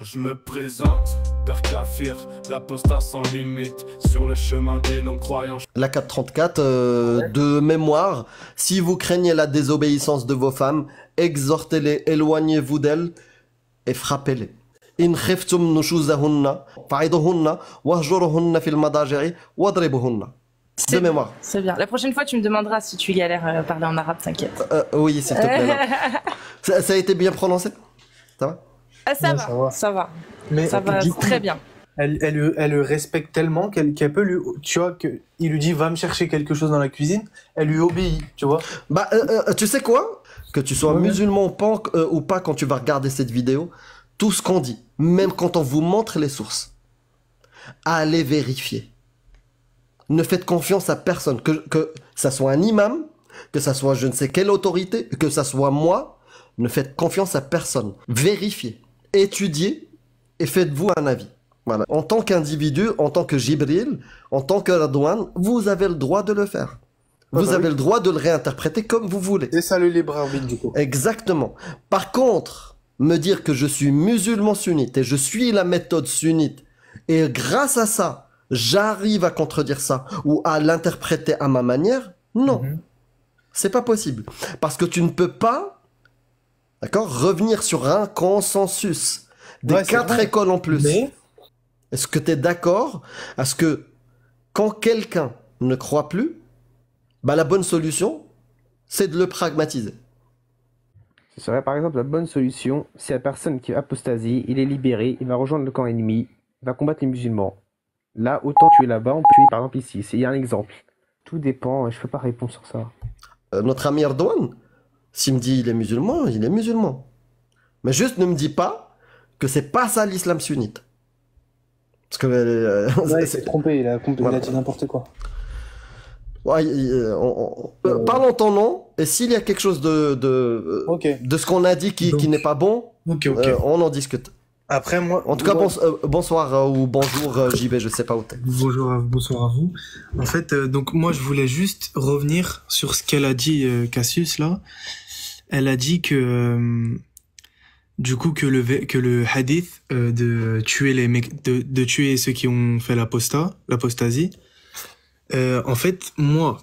Je me présente, Père Kafir, l'apostat sans limite, sur le chemin des non-croyants. La 434, de mémoire, si vous craignez la désobéissance de vos femmes, exhortez-les, éloignez-vous d'elles et frappez-les. In khiftum nushuzahunna, fa'iduhunna, wahjuruhunna fil madaji'i, wadribuhunna. De mémoire. C'est bien. La prochaine fois, tu me demanderas si tu galères à parler en arabe, t'inquiète. Oui, s'il te plaît. Ça a été bien prononcé? Ça va? Ça va, ça va. Mais ça va très bien. Elle le respecte tellement qu'elle peut lui, tu vois, il lui dit va me chercher quelque chose dans la cuisine, elle lui obéit, tu vois. Bah, tu sais quoi? Que tu sois musulman ou pas, quand tu vas regarder cette vidéo, tout ce qu'on dit, même quand on vous montre les sources, allez vérifier. Ne faites confiance à personne, que ça soit un imam, que ça soit je ne sais quelle autorité, que ça soit moi, ne faites confiance à personne. Vérifiez, étudiez et faites-vous un avis. Voilà. En tant qu'individu, en tant que Jibril, en tant que Radouane, vous avez le droit de le faire. Vous avez le droit de le réinterpréter comme vous voulez. C'est ça le libre arbitre du coup. Exactement. Par contre, me dire que je suis musulman sunnite et je suis la méthode sunnite et grâce à ça, j'arrive à contredire ça ou à l'interpréter à ma manière, non. C'est pas possible. Parce que tu ne peux pas, d'accord, revenir sur un consensus des 4 écoles en plus. Mais... Est-ce que tu es d'accord à ce que quand quelqu'un ne croit plus, bah la bonne solution, c'est de le pragmatiser. Ce serait par exemple la bonne solution si la personne qui apostasie, il est libéré, il va rejoindre le camp ennemi, il va combattre les musulmans. Là, autant tuer là-bas, on peut tuer par exemple ici. Il y a un exemple. Tout dépend, je peux pas répondre sur ça. Notre ami Erdogan, s'il me dit il est musulman, il est musulman. Mais juste ne me dis pas que c'est pas ça l'islam sunnite. Parce que... ouais, il s'est trompé, il a dit n'importe quoi. Ouais, parle en ton nom, et s'il y a quelque chose de ce qu'on a dit qui n'est pas bon, on en discute. Après moi... En tout cas, bonsoir ou bonjour JB, je sais pas où t'es. Bonsoir à vous. En fait, donc moi je voulais juste revenir sur ce qu'elle a dit, Cassius, là. Elle a dit que... du coup, que le hadith de tuer les mecs, de tuer ceux qui ont fait l'apostasie. En fait, moi,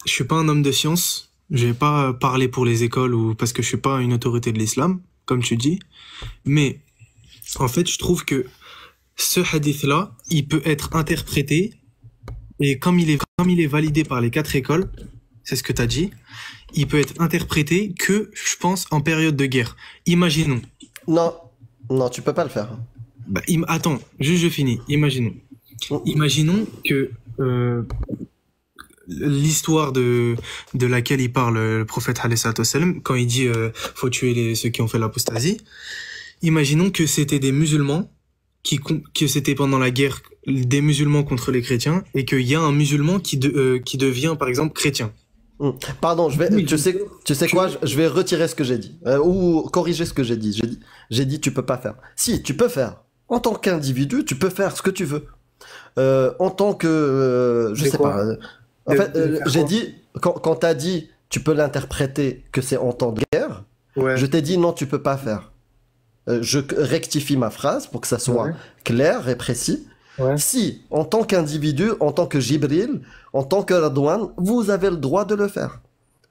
je suis pas un homme de science. Je vais pas parler pour les écoles ou parce que je suis pas une autorité de l'islam, comme tu dis. Mais en fait, je trouve que ce hadith-là, il peut être interprété et comme il est validé par les 4 écoles, c'est ce que tu as dit, il peut être interprété que, je pense, en période de guerre. Imaginons. Non, tu peux pas le faire. Bah, attends, juste je finis. Imaginons que l'histoire de laquelle il parle le prophète alayhi salatu wassalam, quand il dit faut tuer ceux qui ont fait l'apostasie. Imaginons que c'était des musulmans que c'était pendant la guerre des musulmans contre les chrétiens et qu'il y a un musulman qui devient par exemple chrétien. Pardon, tu sais quoi, je vais retirer ce que j'ai dit ou corriger ce que j'ai dit. J'ai dit tu peux pas faire. Si, tu peux faire. En tant qu'individu, tu peux faire ce que tu veux. En tant que je sais pas. En fait, j'ai dit quand t'as dit tu peux l'interpréter que c'est en temps de guerre, je t'ai dit non, tu peux pas faire. Je rectifie ma phrase pour que ça soit clair et précis. Si, en tant qu'individu, en tant que Jibril, en tant que Radouane, vous avez le droit de le faire.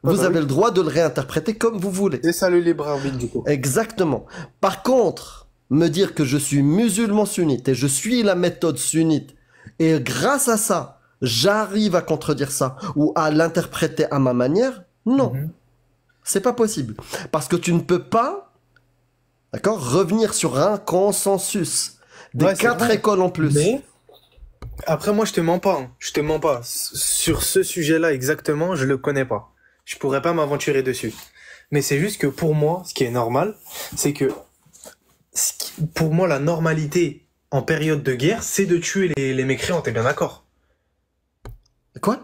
Vous avez le droit de le réinterpréter comme vous voulez. C'est ça le libre arbitre du coup. Exactement. Par contre, me dire que je suis musulman sunnite et je suis la méthode sunnite et grâce à ça, j'arrive à contredire ça ou à l'interpréter à ma manière, non. C'est pas possible. Parce que tu ne peux pas, d'accord, revenir sur un consensus des 4 écoles en plus. Mais après moi je te mens pas. Sur ce sujet-là exactement, je le connais pas. Je pourrais pas m'aventurer dessus. Mais c'est juste que pour moi, ce qui est normal, c'est que pour moi la normalité en période de guerre, c'est de tuer les mécréants, t'es bien d'accord? Quoi?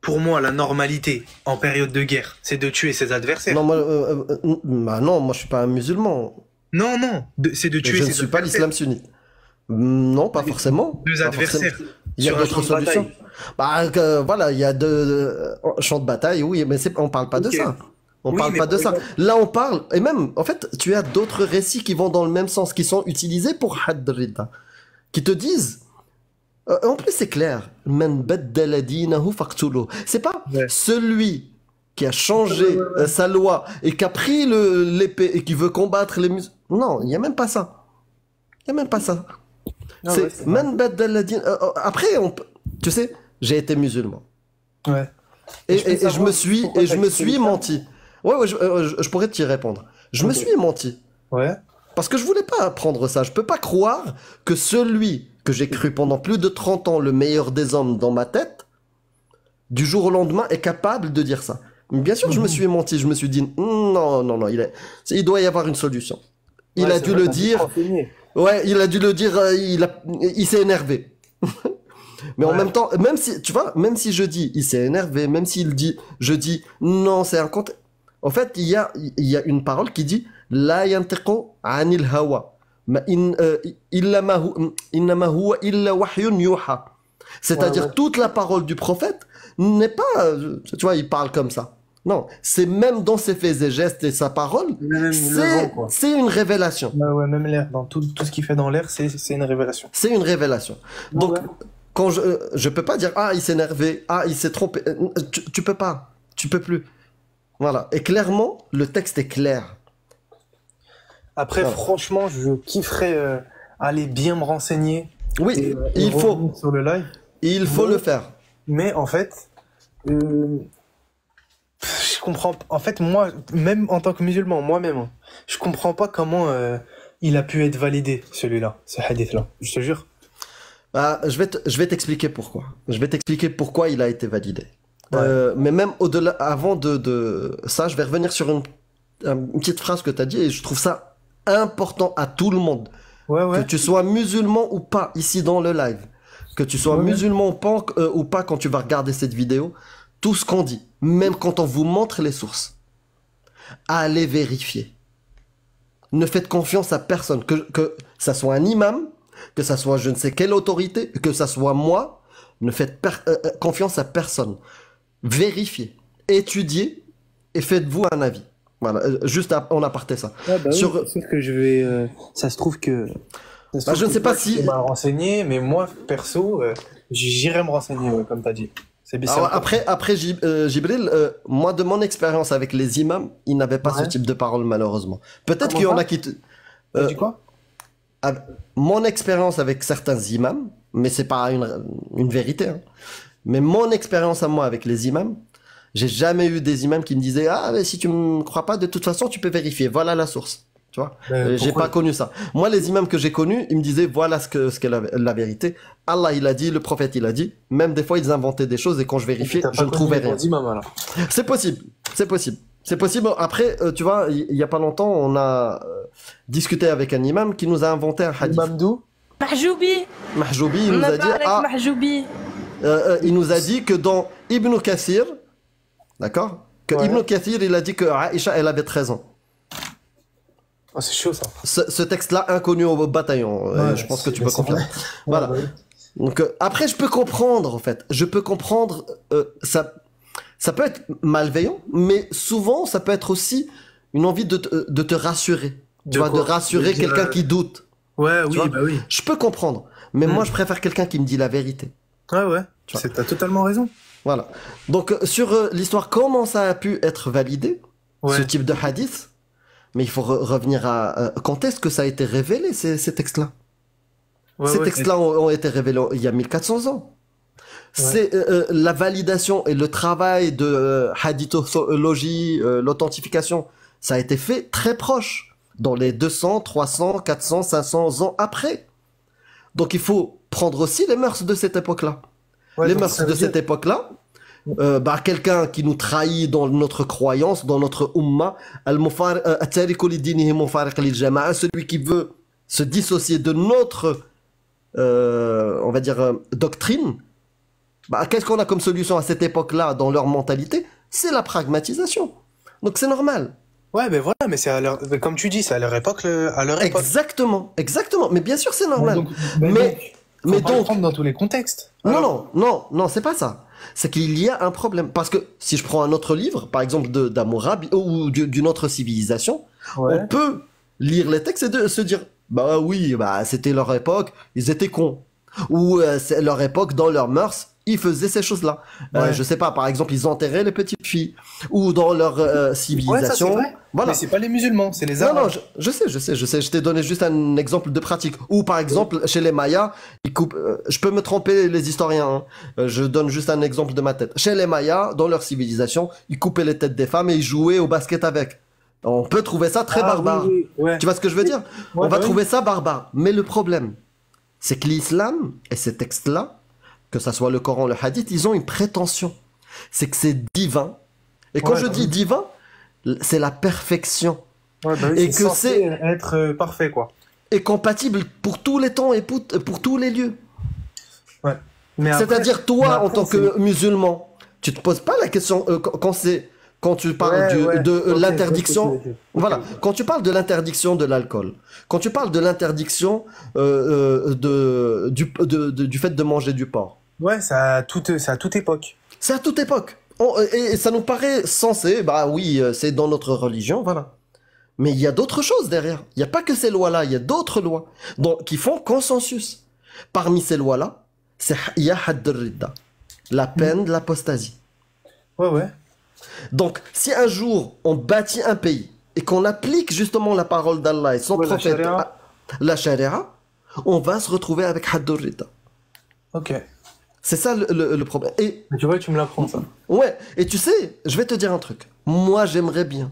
Pour moi, la normalité en période de guerre, c'est de tuer ses adversaires. Non, moi je suis pas un musulman. Non, c'est de tuer ses adversaires. Je ne suis pas l'islam sunnite. Non, pas forcément. Deux adversaires. Il y a d'autres solutions. Bah, voilà, il y a 2 champs de bataille, oui, mais on parle pas de ça. On Oui, parle mais pas de par ça. Là, on parle, et même, en fait, tu as d'autres récits qui vont dans le même sens, qui sont utilisés pour Hadd Ridda, qui te disent, en plus, c'est clair, Man baddala dinahu faqtuluh. C'est pas Ouais. celui qui a changé sa loi et qui a pris l'épée et qui veut combattre les musulmans. Non, il y a même pas ça. Il y a même pas ça. Ah ouais, c'est C'est vrai. Man baddala après, tu sais, j'ai été musulman. Ouais. Et, je peux et je savoir me suis, pourquoi et je t'as me quitté suis l'islam menti. Ouais, je pourrais t'y répondre. Je me Ok. suis menti. Ouais. Parce que je voulais pas apprendre ça. Je peux pas croire que celui que j'ai cru pendant plus de 30 ans le meilleur des hommes dans ma tête, du jour au lendemain, est capable de dire ça. Mais bien sûr, je me suis menti. Je me suis dit, non, non, non, il doit y avoir une solution. Il Ouais, a c'est dû vrai, le t'as dû te dire. renseigner. Ouais, il a dû le dire. Il s'est énervé. Mais en Ouais. même temps, même si, tu vois, même si je dis, il s'est énervé, même s'il dit, je dis, non, c'est un compte. En fait, il y a une parole qui dit, la yantiqu anil hawa. Innama huwa illa wahyun yuha. C'est-à-dire, Ouais, ouais. toute la parole du prophète n'est pas, tu vois, il parle comme ça. Non, c'est même dans ses faits et gestes et sa parole, Même le vent, quoi. c'est une révélation. Ouais, ouais, même l'air. Dans tout ce qu'il fait dans l'air, c'est une révélation. C'est une révélation. Donc, Ouais. quand je peux pas dire, ah, il s'est énervé, ah, il s'est trompé. Tu peux pas. Tu peux plus. Voilà. Et clairement, le texte est clair. Après, Voilà. franchement, je kifferais aller bien me renseigner. Oui, Et il faut. revenir sur le live. Il faut Ouais. le faire. Mais en fait, je comprends. En fait, moi, même en tant que musulman, moi-même, hein, je comprends pas comment il a pu être validé, celui-là, ce hadith-là. Je te jure. Ah, je vais t'expliquer pourquoi. Je vais t'expliquer pourquoi il a été validé. Ouais. Mais même au-delà, avant de ça, je vais revenir sur une petite phrase que tu as dit et je trouve ça important à tout le monde. Ouais, Que ouais. tu sois musulman ou pas ici dans le live, que tu sois Ouais. musulman ou pas quand tu vas regarder cette vidéo, tout ce qu'on dit, même quand on vous montre les sources, allez vérifier. Ne faites confiance à personne, que ça soit un imam, que ça soit je ne sais quelle autorité, que ça soit moi, ne faites confiance à personne. Vérifiez, étudiez et faites-vous un avis. Voilà, juste en aparté ça. Ah bah Sur- oui, sauf que je vais. Ça se trouve que. ça se Bah, trouve je ne que sais pas toi, tu si- t'es mal renseigné, mais moi, perso, j'irai me renseigner, ouais, comme t'as dit. C'est bien. Alors, après Jibril, moi de mon expérience avec les imams, ils n'avaient pas Ouais. ce type de parole malheureusement. Peut-être Comment qu'il y en ça a qui... T'as dit quoi? Mon expérience avec certains imams, mais c'est pas une vérité, hein. Mais mon expérience à moi avec les imams, j'ai jamais eu des imams qui me disaient ah mais si tu me crois pas de toute façon tu peux vérifier, voilà la source, tu vois. J'ai pas connu ça. Moi les imams que j'ai connus, ils me disaient voilà ce qu'est la vérité. Allah il a dit, le prophète il a dit. Même des fois ils inventaient des choses et quand je vérifiais, je ne trouvais rien. C'est possible, c'est possible. C'est possible. Après, tu vois, il y a pas longtemps, on a discuté avec un imam qui nous a inventé un hadith. Mamdou. Mahjoubi. Mahjoubi, il On nous a a dit, parlé ah, avec Mahjoubi. il nous a dit que dans Ibn Kathir, d'accord, que Ouais. Ibn Kathir, il a dit que Aïcha, elle avait 13 ans. Ah, c'est chaud ça. Ce texte-là, inconnu au bataillon, Ouais, je pense que tu mais peux c'est confirmer. vrai. Voilà. Ouais, bah Donc après, je peux comprendre en fait. Je peux comprendre. Ça peut être malveillant, mais souvent, ça peut être aussi une envie de te rassurer. Tu vois, de quoi? rassurer De dire, quelqu'un qui doute. Ouais, Tu oui, vois bah oui. Je peux comprendre, mais moi, je préfère quelqu'un qui me dit la vérité. Ouais, ouais. Tu vois. T'as totalement raison. Voilà. Donc sur l'histoire, comment ça a pu être validé, Ouais. ce type de hadith. Mais il faut revenir à quand est-ce que ça a été révélé ces textes-là. Ouais, Ces ouais, textes-là ont été révélés il y a 1400 ans. C'est la validation et le travail de hadithologie, l'authentification, ça a été fait très proche, dans les 200, 300, 400, 500 ans après. Donc il faut prendre aussi les mœurs de cette époque-là. ouais, Les donc mœurs ça de veut dire- cette époque-là, quelqu'un qui nous trahit dans notre croyance, dans notre umma, celui qui veut se dissocier de notre, on va dire, doctrine, qu'est-ce qu'on a comme solution à cette époque-là dans leur mentalité? C'est la pragmatisation. Donc c'est normal. Ouais, mais voilà, mais c'est à leur... comme tu dis, c'est à leur époque, à leur époque. Exactement, exactement. Mais bien sûr, c'est normal. Donc, mais faut pas le donc, prendre dans tous les contextes. non, Alors, non, non, non, c'est pas ça. c'est qu'il y a un problème. Parce que si je prends un autre livre, par exemple d'Hammurabi ou d'une autre civilisation, Ouais. on peut lire les textes et se dire, bah oui, bah c'était leur époque, ils étaient cons. Ou c'est leur époque, dans leurs mœurs, ils faisaient ces choses-là. Ouais. Je sais pas, par exemple, ils enterraient les petites filles. Ou dans leur civilisation. Ouais, ça, c'est vrai. Voilà. Mais c'est pas les musulmans, c'est les Non, arabes. non, je sais. Je t'ai donné juste un exemple de pratique. Ou par exemple, chez les Mayas, ils coupent. Je peux me tromper, les historiens. Hein. Je donne juste un exemple de ma tête. Chez les Mayas, dans leur civilisation, ils coupaient les têtes des femmes et ils jouaient au basket avec. On peut trouver ça très barbare. Oui, oui, ouais. Tu vois ce que je veux dire? Ouais, On va bah oui. trouver ça barbare. Mais le problème, c'est que l'islam et ces textes-là, que ça soit le Coran, le Hadith, ils ont une prétention. C'est que c'est divin. Et quand Ouais, je bah dis oui. divin, c'est la perfection. Ouais, bah oui, Et c'est que censé être parfait, quoi. Et compatible pour tous les temps et pour tous les lieux. Ouais. Mais après- C'est-à-dire, toi, mais après, en tant c'est- que musulman, tu te poses pas la question quand tu parles Ouais, ouais. de Ok, l'interdiction. ok. Voilà, quand tu parles de l'interdiction de l'alcool, quand tu parles de l'interdiction du fait de manger du porc, Ouais, ça a toute époque. c'est à toute époque. Et ça nous paraît sensé, bah oui, c'est dans notre religion, voilà. Mais il y a d'autres choses derrière. Il n'y a pas que ces lois-là, il y a d'autres lois qui font consensus. Parmi ces lois-là, il y a Hadd al-Ridda, la peine de l'apostasie. Ouais, ouais. Donc, si un jour on bâtit un pays et qu'on applique justement la parole d'Allah et son Ouais, la prophète, charia. la charia, on va se retrouver avec Hadd al-Ridda. Ok. C'est ça le problème. Et Mais tu vois, tu me l'apprends, ça. ouais, et tu sais, je vais te dire un truc. Moi, j'aimerais bien.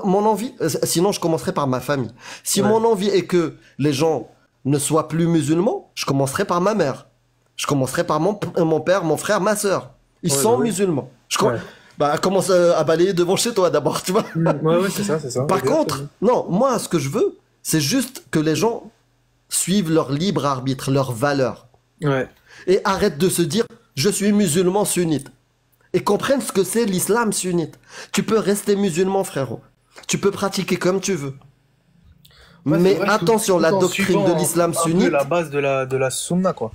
Mon envie, sinon je commencerai par ma famille. Si Ouais. mon envie est que les gens ne soient plus musulmans, je commencerai par ma mère. Je commencerai par mon père, mon frère, ma soeur. Ils Ouais, sont bah oui. musulmans. Ouais. Bah, commence à balayer devant chez toi d'abord, tu vois. Ouais, ouais, c'est ça, c'est ça. Par Exactement. contre, non, moi, ce que je veux, c'est juste que les gens suivent leur libre arbitre, leurs valeurs. Ouais. Et arrêtent de se dire, je suis musulman sunnite. Et comprennent ce que c'est l'islam sunnite. Tu peux rester musulman, frérot. Tu peux pratiquer comme tu veux. Ouais, Mais c'est vrai, attention, la tout en doctrine suivant de l'islam un peu sunnite, la base de la sunna, quoi.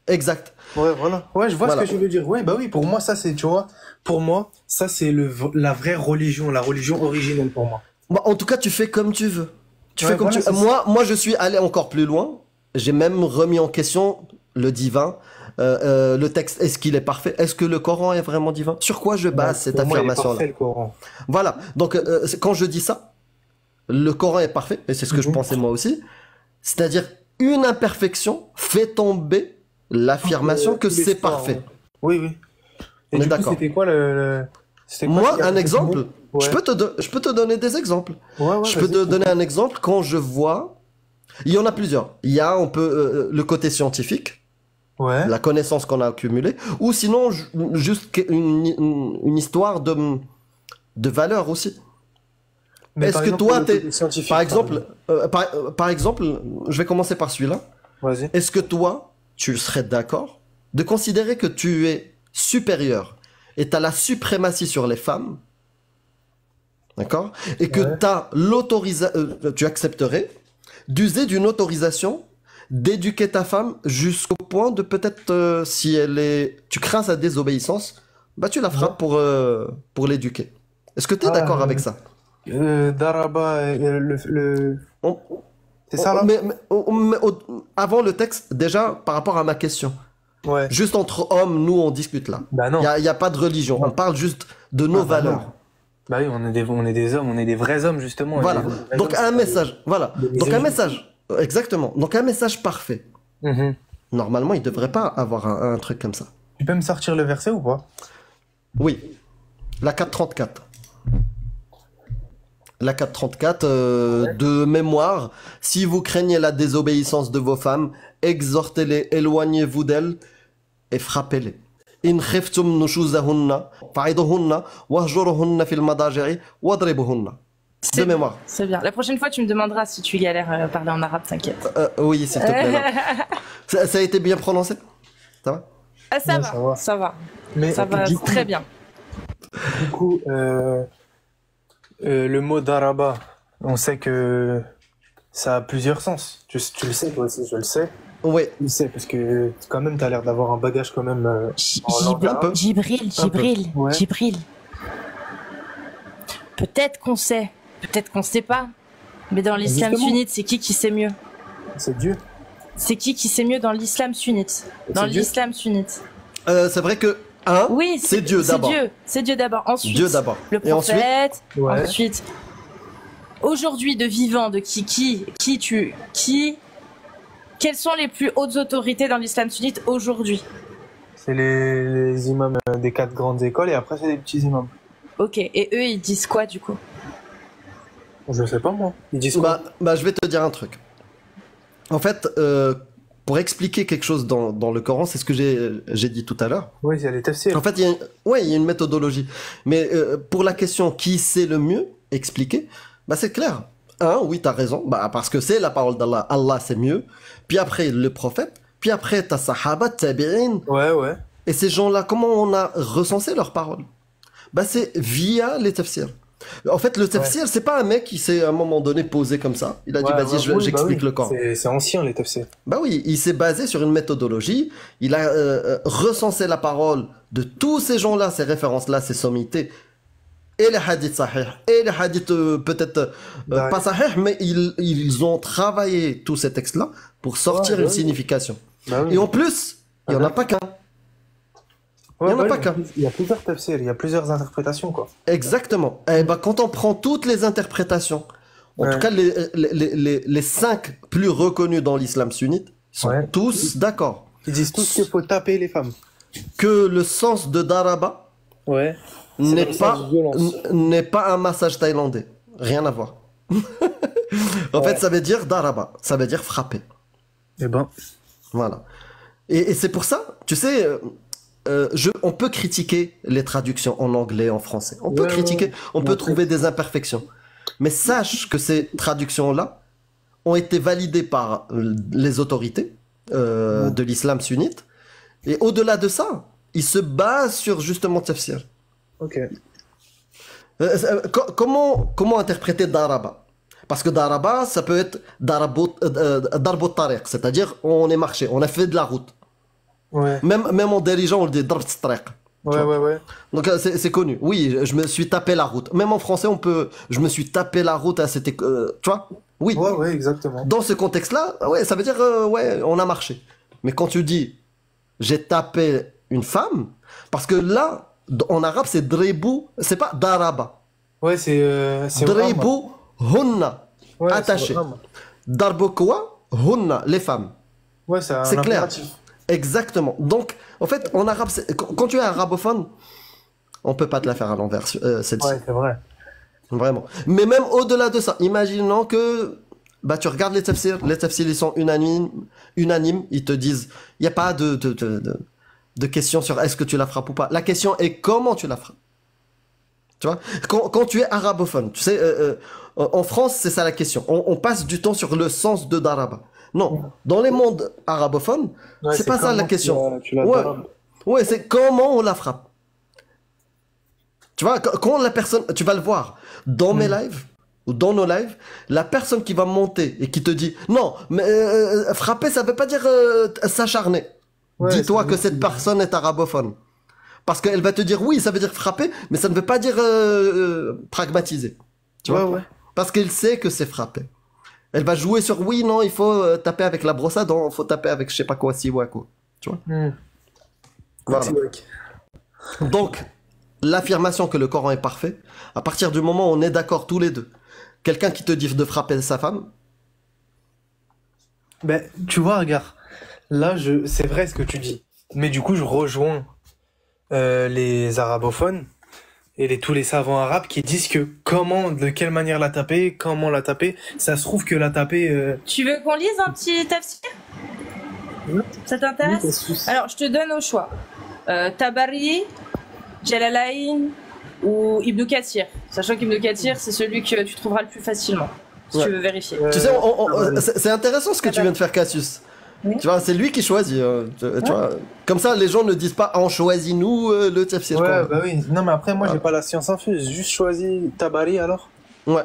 exact. Ouais, voilà. Ouais, je vois Voilà. ce que je veux dire. Ouais, bah oui, pour moi, ça, c'est, tu vois, pour moi, ça, c'est la vraie religion, la religion originelle pour moi. Bon, en tout cas, tu fais comme tu veux. Tu Ouais, fais comme voilà, tu veux. c'est Moi, je suis allé encore plus loin. J'ai même remis en question le divin. Le texte, est-ce qu'il est parfait? Est-ce que le Coran est vraiment divin? Sur quoi je base cette Pour moi, il est affirmation-là? parfait, le Coran. Voilà. Donc, quand je dis ça, le Coran est parfait, et c'est ce que je Mhm. pensais moi aussi. C'est-à-dire, une imperfection fait tomber l'affirmation que Tous les c'est sports, parfait. ouais. Oui, oui. Et On est du coup, d'accord. c'était quoi c'était quoi Moi, qui a un fait exemple, tomber Ouais. je peux te donner des exemples. Ouais, ouais, Je peux te vas-y. donner un exemple quand je vois. Il y en a plusieurs. Il y a, le côté scientifique, Ouais. la connaissance qu'on a accumulée, ou sinon juste une histoire de valeur aussi. Mais Est-ce par que exemple, toi, le t'es, côté scientifique, par exemple, par exemple, je vais commencer par celui-là. Vas-y. Est-ce que toi, tu serais d'accord de considérer que tu es supérieur et tu as la suprématie sur les femmes, d'accord? Et que tu accepterais d'user d'une autorisation d'éduquer ta femme jusqu'au point de peut-être, si tu crains sa désobéissance, bah tu la frappes pour l'éduquer. Est-ce que tu es Ah, d'accord avec ça? Daraba, On- c'est ça, là? Avant le texte, déjà, par rapport à ma question, Ouais. juste entre hommes, nous, on discute là. Bah non. Il n'y a pas de religion. Non. On parle juste de nos Ah, bah valeurs. non. Bah oui, on est des hommes, on est des vrais hommes, justement. Et Voilà. les vrais Donc, hommes, un c'est message. Voilà. des Donc, un misogynes. message. Exactement. Donc, un message parfait. Mhm. Normalement, il ne devrait pas avoir un truc comme ça. Tu peux me sortir le verset ou pas? Oui. La 434. La 434, de mémoire. Si vous craignez la désobéissance de vos femmes, exhortez-les, éloignez-vous d'elles et frappez-les. In khiftum nushuzahunna, fa'iduhunna, wahjuruhunna fil madaji'i, wadribuhunna. De mémoire. C'est bien. La prochaine fois, tu me demanderas si tu galères à parler en arabe, t'inquiète. Oui, s'il te plaît. là. Ça a été bien prononcé? Ça va? Ah, ça Ouais, va, ça va. ça va. Mais Ça va du coup, très bien. Du coup, le mot daraba, on sait que ça a plusieurs sens. Tu le sais, toi aussi, je le sais. Ouais. Il sait, parce que quand même, t'as l'air d'avoir un bagage quand même en langue arabe. peu. Jibril. Peut-être qu'on sait, peut-être qu'on sait pas. Mais dans l'islam Justement. sunnite, c'est qui sait mieux? C'est Dieu. C'est qui sait mieux dans l'islam sunnite? Dans C'est Dieu. l'islam sunnite. C'est vrai que, un, Oui, c'est Dieu d'abord. C'est Dieu d'abord. Ensuite, Dieu d'abord. le Et ensuite, prophète. Ouais. Ensuite, aujourd'hui de vivant, de qui, quelles sont les plus hautes autorités dans l'islam sunnite aujourd'hui? C'est les imams des 4 grandes écoles et après, c'est des petits imams. Ok, et eux, ils disent quoi du coup? Je sais pas, moi. Ils disent quoi? bah, je vais te dire un truc. En fait, pour expliquer quelque chose dans le Coran, c'est ce que j'ai dit tout à l'heure. Oui, il y a les tafsirs. En fait, il y a une méthodologie. Mais pour la question qui sait le mieux expliquer, bah c'est clair. Oui, t'as raison, bah parce que c'est la parole d'Allah. Allah, c'est mieux. Puis après, le prophète. Puis après, t'as Sahaba, Tabi'in. Ouais. Et ces gens-là, comment on a recensé leurs paroles? Bah c'est via les tafsirs. En fait, le tafsir, c'est pas un mec qui s'est à un moment donné posé comme ça. Il a dit, vas-y, j'explique le Coran. C'est ancien, les tafsirs. Bah oui, il s'est basé sur une méthodologie. Il a recensé la parole de tous ces gens-là, ces références-là, ces sommités. Et les hadiths sahih. Et les hadiths peut-être pas sahih, mais ils ont travaillé tous ces textes-là pour sortir une signification. Bah oui. Et en plus, il n'y en a pas qu'un. Ouais, il y en a pas qu'un. Il y a plusieurs tafsirs, il y a plusieurs interprétations, quoi. Exactement. Et bah, quand on prend toutes les interprétations, en tout cas les 5 plus reconnus dans l'islam sunnite, sont tous d'accord. Ils disent tous qu'il faut taper les femmes. Que le sens de daraba n'est pas un massage thaïlandais. Rien à voir. En fait, ça veut dire daraba. Ça veut dire frapper. Eh ben. Voilà. Et c'est pour ça, tu sais, on peut critiquer les traductions en anglais, en français. On peut critiquer, on peut trouver des imperfections. Mais sache que ces traductions-là ont été validées par les autorités de l'islam sunnite. Et au-delà de ça, ils se basent sur justement tafsir. Ok. Comment interpréter daraba? Parce que daraba, ça peut être darbot tariq, c'est-à-dire on est marché, on a fait de la route. Ouais. Même en dirigeant, on le dit darbt tariq. Ouais. Donc c'est connu. Oui, je me suis tapé la route. Même en français, je me suis tapé la route à cette, tu vois? Oui. Ouais, exactement. Dans ce contexte-là, ouais, ça veut dire on a marché. Mais quand tu dis j'ai tapé une femme, parce que là, en arabe, c'est dribou, c'est pas daraba. Ouais, c'est dribou hunna, ouais, attaché. Darbo quoi? Hunna, les femmes. Ouais, c'est clair. impératif. Exactement. Donc, en fait, en arabe, quand tu es arabophone, on peut pas te la faire à l'envers, celle-ci. Ouais, c'est vrai. Vraiment. Mais même au-delà de ça, imaginons que bah, tu regardes les tafsirs ils sont unanimes, ils te disent, il n'y a pas de question sur est-ce que tu la frappes ou pas. La question est comment tu la frappes. Tu vois, quand tu es arabophone, tu sais, en France, c'est ça la question. On passe du temps sur le sens de daraba. Non, dans les mondes arabophones, c'est pas ça la question. Ouais, c'est comment on la frappe. Tu vois, quand la personne, tu vas le voir dans mes lives ou dans nos lives, la personne qui va monter et qui te dit non, mais frapper, ça veut pas dire s'acharner. Ouais, dis-toi que cette personne est arabophone. Parce qu'elle va te dire oui, ça veut dire frapper, mais ça ne veut pas dire pragmatiser. Tu vois, parce qu'elle sait que c'est frapper. Elle va jouer sur oui, non, il faut taper avec la brosse à dents, il faut taper avec je sais pas quoi, si ou quoi. Tu vois. Voilà. Donc, l'affirmation que le Coran est parfait, à partir du moment où on est d'accord tous les deux, quelqu'un qui te dit de frapper sa femme. Ben, tu vois, regarde, là, c'est vrai ce que tu dis. Mais du coup, je rejoins les arabophones et tous les savants arabes qui disent que de quelle manière la taper, comment la taper. Ça se trouve que la taper... Tu veux qu'on lise un petit tafsir? Ça t'intéresse? Oui, alors, je te donne au choix. Tabari, Jalalain ou Ibn Kathir. Sachant qu'Ibn Kathir, c'est celui que tu trouveras le plus facilement, si tu veux vérifier. Tu sais, c'est intéressant ce que tu viens de faire, Cassius. Oui. Tu vois, c'est lui qui choisit. Tu vois, comme ça, les gens ne disent pas on choisit nous le tafsir. Ouais, bah oui. Non, mais après, moi, j'ai pas la science infuse. J'ai juste choisi Tabari alors. Ouais.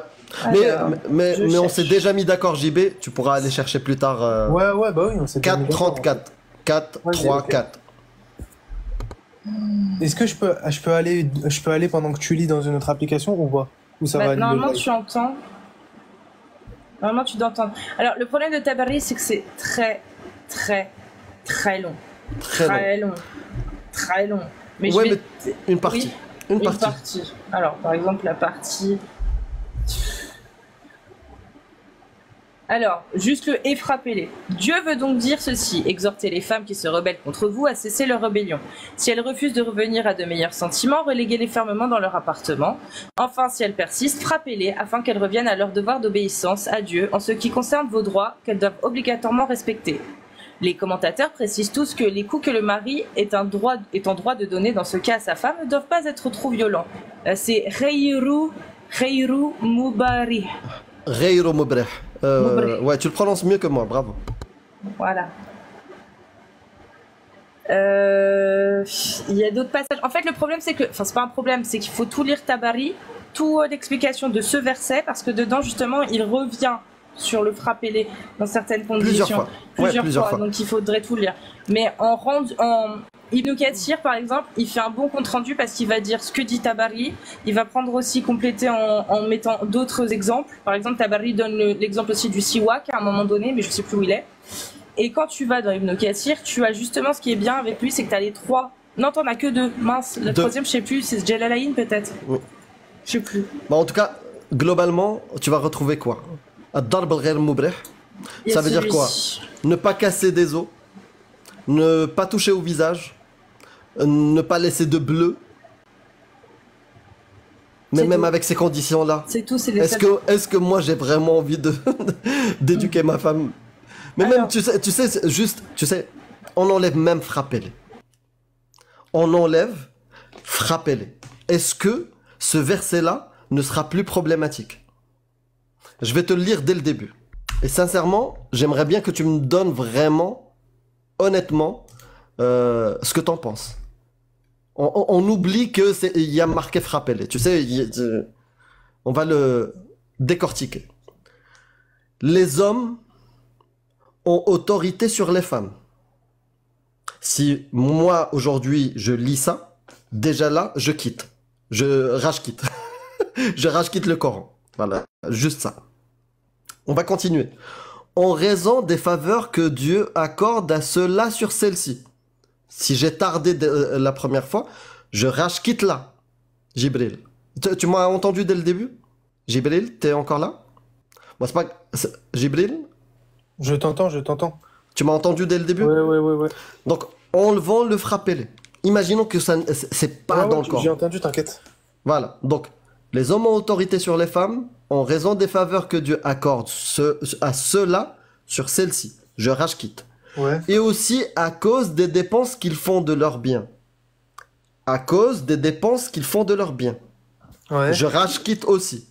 Mais on s'est déjà mis d'accord, JB. Tu pourras aller chercher plus tard. Ouais, bah oui, on s'est 4, 34. 4, 3, 4. Est-ce que je peux aller pendant que tu lis dans une autre application ou pas? Ou ça va normalement, tu entends. Normalement, tu dois entendre. Alors, le problème de Tabari, c'est que c'est très, très, très long. Très long. Très long. Mais ouais, je vais... mais une partie. Oui, une partie. Alors, par exemple, la partie... Alors, juste le « et frappez-les ». Dieu veut donc dire ceci, exhortez les femmes qui se rebellent contre vous à cesser leur rébellion. Si elles refusent de revenir à de meilleurs sentiments, reléguez-les fermement dans leur appartement. Enfin, si elles persistent, frappez-les afin qu'elles reviennent à leur devoir d'obéissance à Dieu en ce qui concerne vos droits qu'elles doivent obligatoirement respecter. Les commentateurs précisent tous que les coups que le mari est en droit de donner dans ce cas à sa femme ne doivent pas être trop violents. C'est « Khayru Mubari ». Ghayru mubrih. Ouais, tu le prononces mieux que moi, bravo. Voilà. Il y a d'autres passages. En fait, le problème, c'est que... Enfin, c'est pas un problème, c'est qu'il faut tout lire Tabari, toute l'explication de ce verset, parce que dedans, justement, il revient sur le frappez-les dans certaines conditions. Plusieurs fois. Donc, il faudrait tout lire. Mais en Ibn Kathir, par exemple, il fait un bon compte-rendu parce qu'il va dire ce que dit Tabari. Il va prendre aussi, compléter en mettant d'autres exemples. Par exemple, Tabari donne l'exemple aussi du siwak à un moment donné, mais je sais plus où il est. Et quand tu vas dans Ibn Kathir, tu as justement ce qui est bien avec lui, c'est que tu as les trois. Non, t'en as que deux. Mince, le troisième, je sais plus, c'est Jalalayn peut-être. Oui. Je sais plus. Bon, en tout cas, globalement, tu vas retrouver quoi? Ad-darb al-ghayr mubrih. Ça veut dire quoi? Ne pas casser des os, ne pas toucher au visage, ne pas laisser de bleu. Mais même avec ces conditions-là, c'est tout. Est-ce que moi j'ai vraiment envie d'éduquer ma femme? Mais alors... même, tu sais, on enlève même frappez-les. On enlève frappez-les. Est-ce que ce verset-là ne sera plus problématique? Je vais te le lire dès le début. Et sincèrement, j'aimerais bien que tu me donnes vraiment, honnêtement, ce que t'en penses. On oublie que il y a marqué frappez-les. Tu sais, on va le décortiquer. Les hommes ont autorité sur les femmes. Si moi aujourd'hui je lis ça, déjà là je quitte. Je rage-quitte. Je rage-quitte le Coran. Voilà, juste ça. On va continuer. En raison des faveurs que Dieu accorde à ceux-là sur celle-ci. Si j'ai tardé la première fois, je rage-quitte là. Jibril. Tu m'as entendu dès le début? Jibril, t'es encore là? Moi, c'est pas... Jibril? Je t'entends. Tu m'as entendu dès le début? Ouais. Donc, enlevant le frappez-les. Imaginons que ça, c'est pas dans le Coran. J'ai entendu, t'inquiète. Voilà, donc, les hommes ont autorité sur les femmes en raison des faveurs que Dieu accorde à ceux-là sur celles-ci. Je rage-quitte. Ouais. Et aussi à cause des dépenses qu'ils font de leurs biens. À cause des dépenses qu'ils font de leurs biens. Ouais. Je rage-quitte aussi.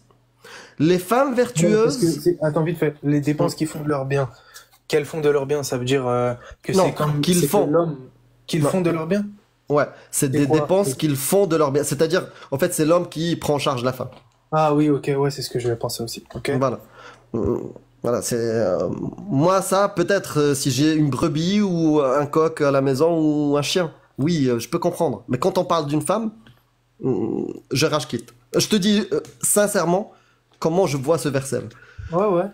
Les femmes vertueuses... Attends, vite fait. Les dépenses qu'ils font de leurs biens. Qu'elles font de leurs biens, ça veut dire que c'est comme... qu'ils font. L'homme qu'ils font de leurs biens. Ouais, c'est des dépenses qu'ils font de leurs biens. C'est-à-dire, en fait, c'est l'homme qui prend en charge la femme. Ah oui, ok, ouais, c'est ce que je vais penser aussi. Ok. Voilà. Voilà, c'est... moi, ça, peut-être, si j'ai une brebis ou un coq à la maison ou un chien, oui, je peux comprendre. Mais quand on parle d'une femme, je rage-quitte. Je te dis, sincèrement, comment je vois ce verset. Ouais.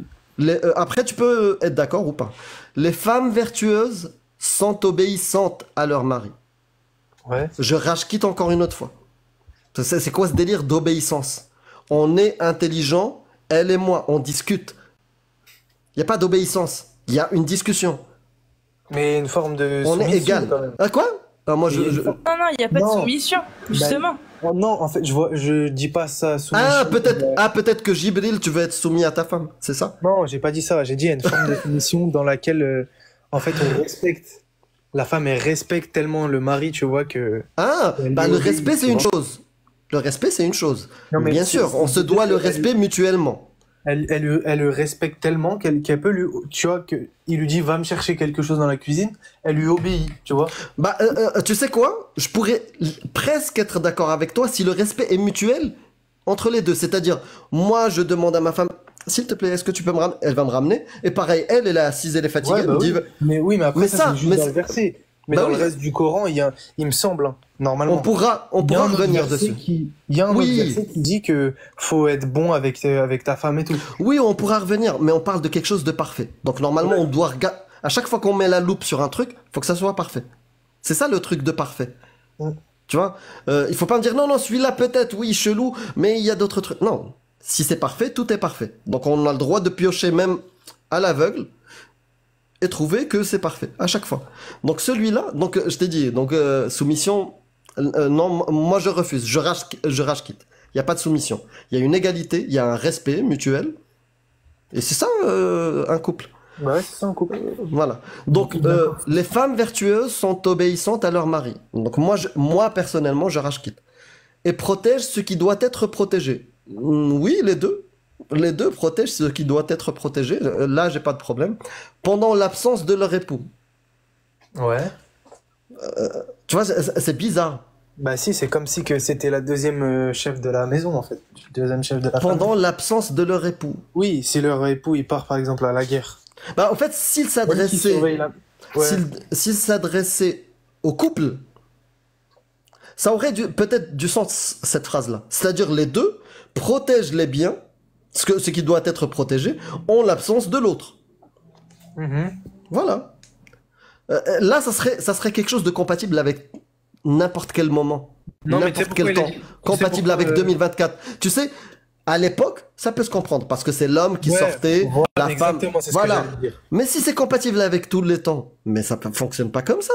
Après, tu peux être d'accord ou pas. Les femmes vertueuses sont obéissantes à leur mari. Ouais. Je rage-quitte encore une autre fois. C'est quoi ce délire d'obéissance? On est intelligent, elle et moi, on discute. Il n'y a pas d'obéissance, il y a une discussion. Mais une forme de on est égal. Ah quoi? Moi, Non, il n'y a pas de soumission, justement. Non, en fait, je dis pas ça. Peut-être que Jibril, tu veux être soumis à ta femme, c'est ça? Non, j'ai pas dit ça. J'ai dit il y a une forme de soumission dans laquelle, en fait, on respecte. La femme, elle respecte tellement le mari, tu vois, que... le respect, c'est une chose. Le respect, c'est une chose. Non, mais bien sûr, on se doit le respect mutuellement. Elle le respecte tellement qu'elle peut lui... Tu vois, il lui dit, va me chercher quelque chose dans la cuisine. Elle lui obéit, tu vois. Tu sais quoi? Je pourrais presque être d'accord avec toi si le respect est mutuel Entre les deux, c'est-à-dire, moi, je demande à ma femme, s'il te plaît, est-ce que tu peux me ramener? Elle va me ramener. Et pareil, elle est assise, elle est fatiguée, Ouais, elle me dit, Mais oui, mais après, Mais ça, ça, c'est juste mais dans ça- le verset. Mais Bah dans oui. le reste du Coran, il me semble, hein, normalement. on pourra Il y a un autre revenir verset dessus. Il y a un Oui. autre verset qui dit que faut être bon avec ta femme et tout. Oui, on pourra revenir, mais on parle de quelque chose de parfait. Donc normalement, on doit regarder. À chaque fois qu'on met la loupe sur un truc, faut que ça soit parfait. C'est ça le truc de parfait. Mm. Tu vois, il faut pas me dire non, non, celui-là peut-être, oui, chelou, mais il y a d'autres trucs. Non, si c'est parfait, tout est parfait. Donc on a le droit de piocher même à l'aveugle et trouver que c'est parfait à chaque fois. Donc celui-là, donc je t'ai dit, donc soumission, non, moi je refuse, je rage quitte. Il y a pas de soumission. Il y a une égalité, il y a un respect mutuel, et c'est ça un couple. Bah ouais, c'est ça, un couple. Voilà. Donc, les femmes vertueuses sont obéissantes à leur mari. Donc, moi personnellement, je rage quitte. Et protège ce qui doit être protégé. Oui, les deux. Les deux protègent ce qui doit être protégé. Là, j'ai pas de problème. Pendant l'absence de leur époux. Ouais. Tu vois, c'est bizarre. Bah si, c'est comme si que c'était la deuxième chef de la maison, en fait. Deuxième chef de la famille. Pendant l'absence de leur époux. Oui, si leur époux, il part, par exemple, à la guerre. Bah, en fait, s'il Qui s'adressait, surveille la... Ouais. s'il s'adressait au couple, ça aurait peut-être du sens, cette phrase-là. C'est-à-dire, les deux protègent les biens, ce qui doit être protégé, en l'absence de l'autre. Mhm. Voilà. Là, ça serait quelque chose de compatible avec n'importe quel moment. Non, mais tu sais N'importe quel pourquoi temps. il a dit- Compatible tu sais pourquoi, avec 2024. Tu sais, à l'époque, ça peut se comprendre, parce que c'est l'homme qui Ouais, sortait, voilà, la femme. exactement, c'est ce Voilà. que j'allais dire. Mais si c'est compatible avec tous les temps, mais ça ne fonctionne pas comme ça.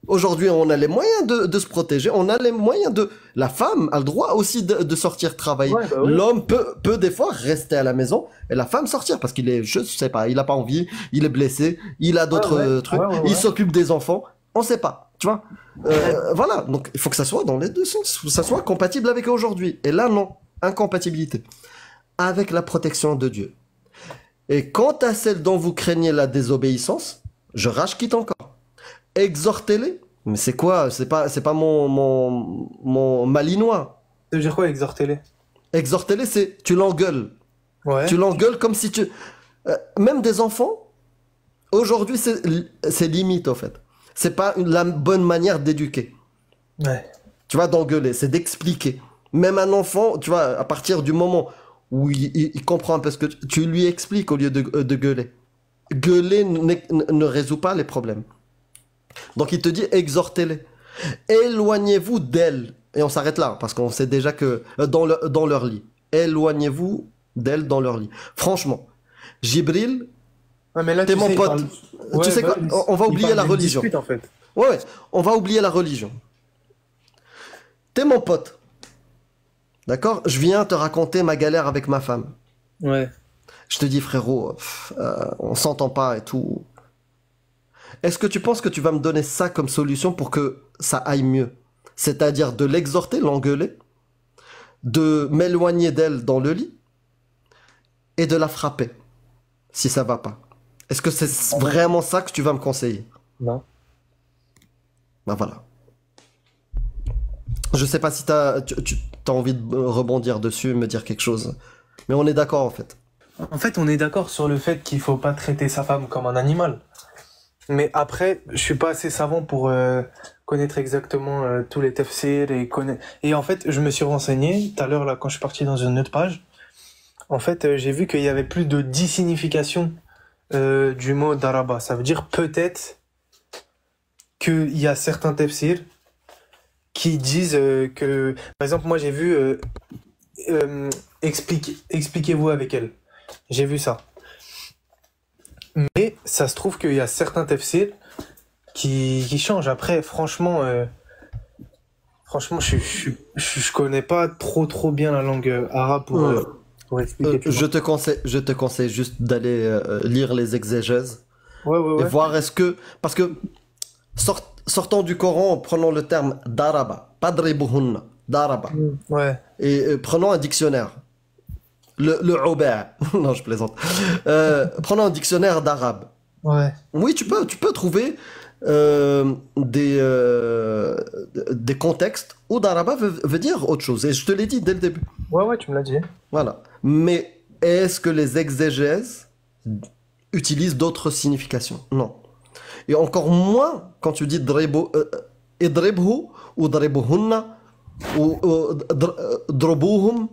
Aujourd'hui, on a les moyens de se protéger, on a les moyens de... La femme a le droit aussi de sortir travailler. Ouais, bah oui. L'homme peut des fois rester à la maison et la femme sortir parce qu'il est, je sais pas, il a pas envie, il est blessé, il a d'autres trucs, ouais. il s'occupe des enfants, on sait pas, tu vois. Voilà, donc il faut que ça soit dans les deux sens, que ça soit compatible avec aujourd'hui. Et là, non, incompatibilité. Avec la protection de Dieu. Et quant à celle dont vous craignez la désobéissance, je rage quitte encore. Exhortez-les. Mais c'est quoi? C'est pas mon malinois. Ça veut dire quoi, exhorter-les? Exhortez-les, c'est tu l'engueules. Ouais. Tu l'engueules comme si tu... même des enfants, aujourd'hui, c'est limite, en fait. C'est pas la bonne manière d'éduquer. Ouais. Tu vois, d'engueuler, c'est d'expliquer. Même un enfant, tu vois, à partir du moment où il comprend un peu ce que tu lui expliques au lieu de gueuler. Gueuler ne résout pas les problèmes. Donc il te dit exhortez-les. Éloignez-vous d'elles. Et on s'arrête là, parce qu'on sait déjà que dans leur lit. Éloignez-vous d'elles dans leur lit. Franchement, Jibril, Ah, mais là, t'es tu mon sais, il pote. parle- Tu Ouais, sais bah, quoi, on va il oublier parle la d'une religion. dispute, en fait. Ouais, on va oublier la religion. T'es mon pote. D'accord? Je viens te raconter ma galère avec ma femme. Ouais. Je te dis, frérot, on s'entend pas et tout. Est-ce que tu penses que tu vas me donner ça comme solution pour que ça aille mieux? C'est-à-dire de l'exhorter, l'engueuler, de m'éloigner d'elle dans le lit et de la frapper, si ça va pas. Est-ce que c'est vraiment ça que tu vas me conseiller? Non. Ben voilà. Je sais pas si tu as envie de rebondir dessus et me dire quelque chose. Mais on est d'accord en fait. En fait, on est d'accord sur le fait qu'il faut pas traiter sa femme comme un animal. Mais après, je suis pas assez savant pour connaître exactement tous les tafsirs et en fait, je me suis renseigné tout à l'heure là quand je suis parti dans une autre page. En fait, j'ai vu qu'il y avait plus de 10 significations du mot daraba. Ça veut dire peut-être qu'il y a certains tafsirs qui disent que, par exemple, moi j'ai vu expliquez-vous avec elle. J'ai vu ça. Mais ça se trouve qu'il y a certains tafsirs qui changent. Après, franchement, je connais pas trop bien la langue arabe pour expliquer. Tu vois. Je te conseille juste d'aller lire les exégèses Ouais. et voir est-ce que... Parce que sortant du Coran, prenons le terme daraba, padribuhunna, daraba, Ouais. et prenons un dictionnaire. Le uba', non je plaisante. Prenons un dictionnaire d'arabe. Ouais. Oui, tu peux trouver des contextes où daraba veut dire autre chose. Et je te l'ai dit dès le début. Ouais, tu me l'as dit. Voilà. Mais est-ce que les exégèses utilisent d'autres significations? Non. Et encore moins quand tu dis idribhu ou dribuhunna ou drobuhum.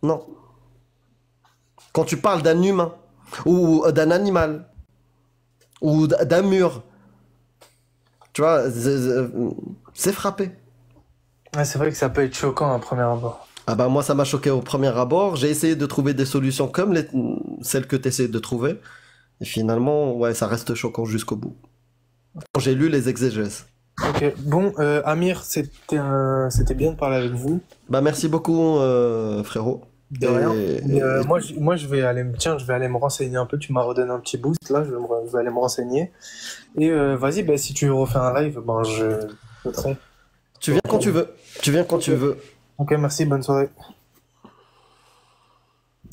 Non. Quand tu parles d'un humain ou d'un animal ou d'un mur, tu vois, c'est frappé. Ouais, c'est vrai que ça peut être choquant à premier abord. Ah bah moi ça m'a choqué au premier abord. J'ai essayé de trouver des solutions comme celles que tu essaies de trouver. Et finalement, ouais, ça reste choquant jusqu'au bout. Quand j'ai lu les exégèses. Ok, bon, Amir, c'était bien de parler avec vous. Bah merci beaucoup, frérot. De rien. Moi, je vais aller me renseigner un peu. Tu m'as redonné un petit boost là. Je vais aller me renseigner. Et vas-y, bah, si tu refais un live, ben je serai. Tu viens quand tu veux. Tu viens quand tu veux. Ok, merci. Bonne soirée.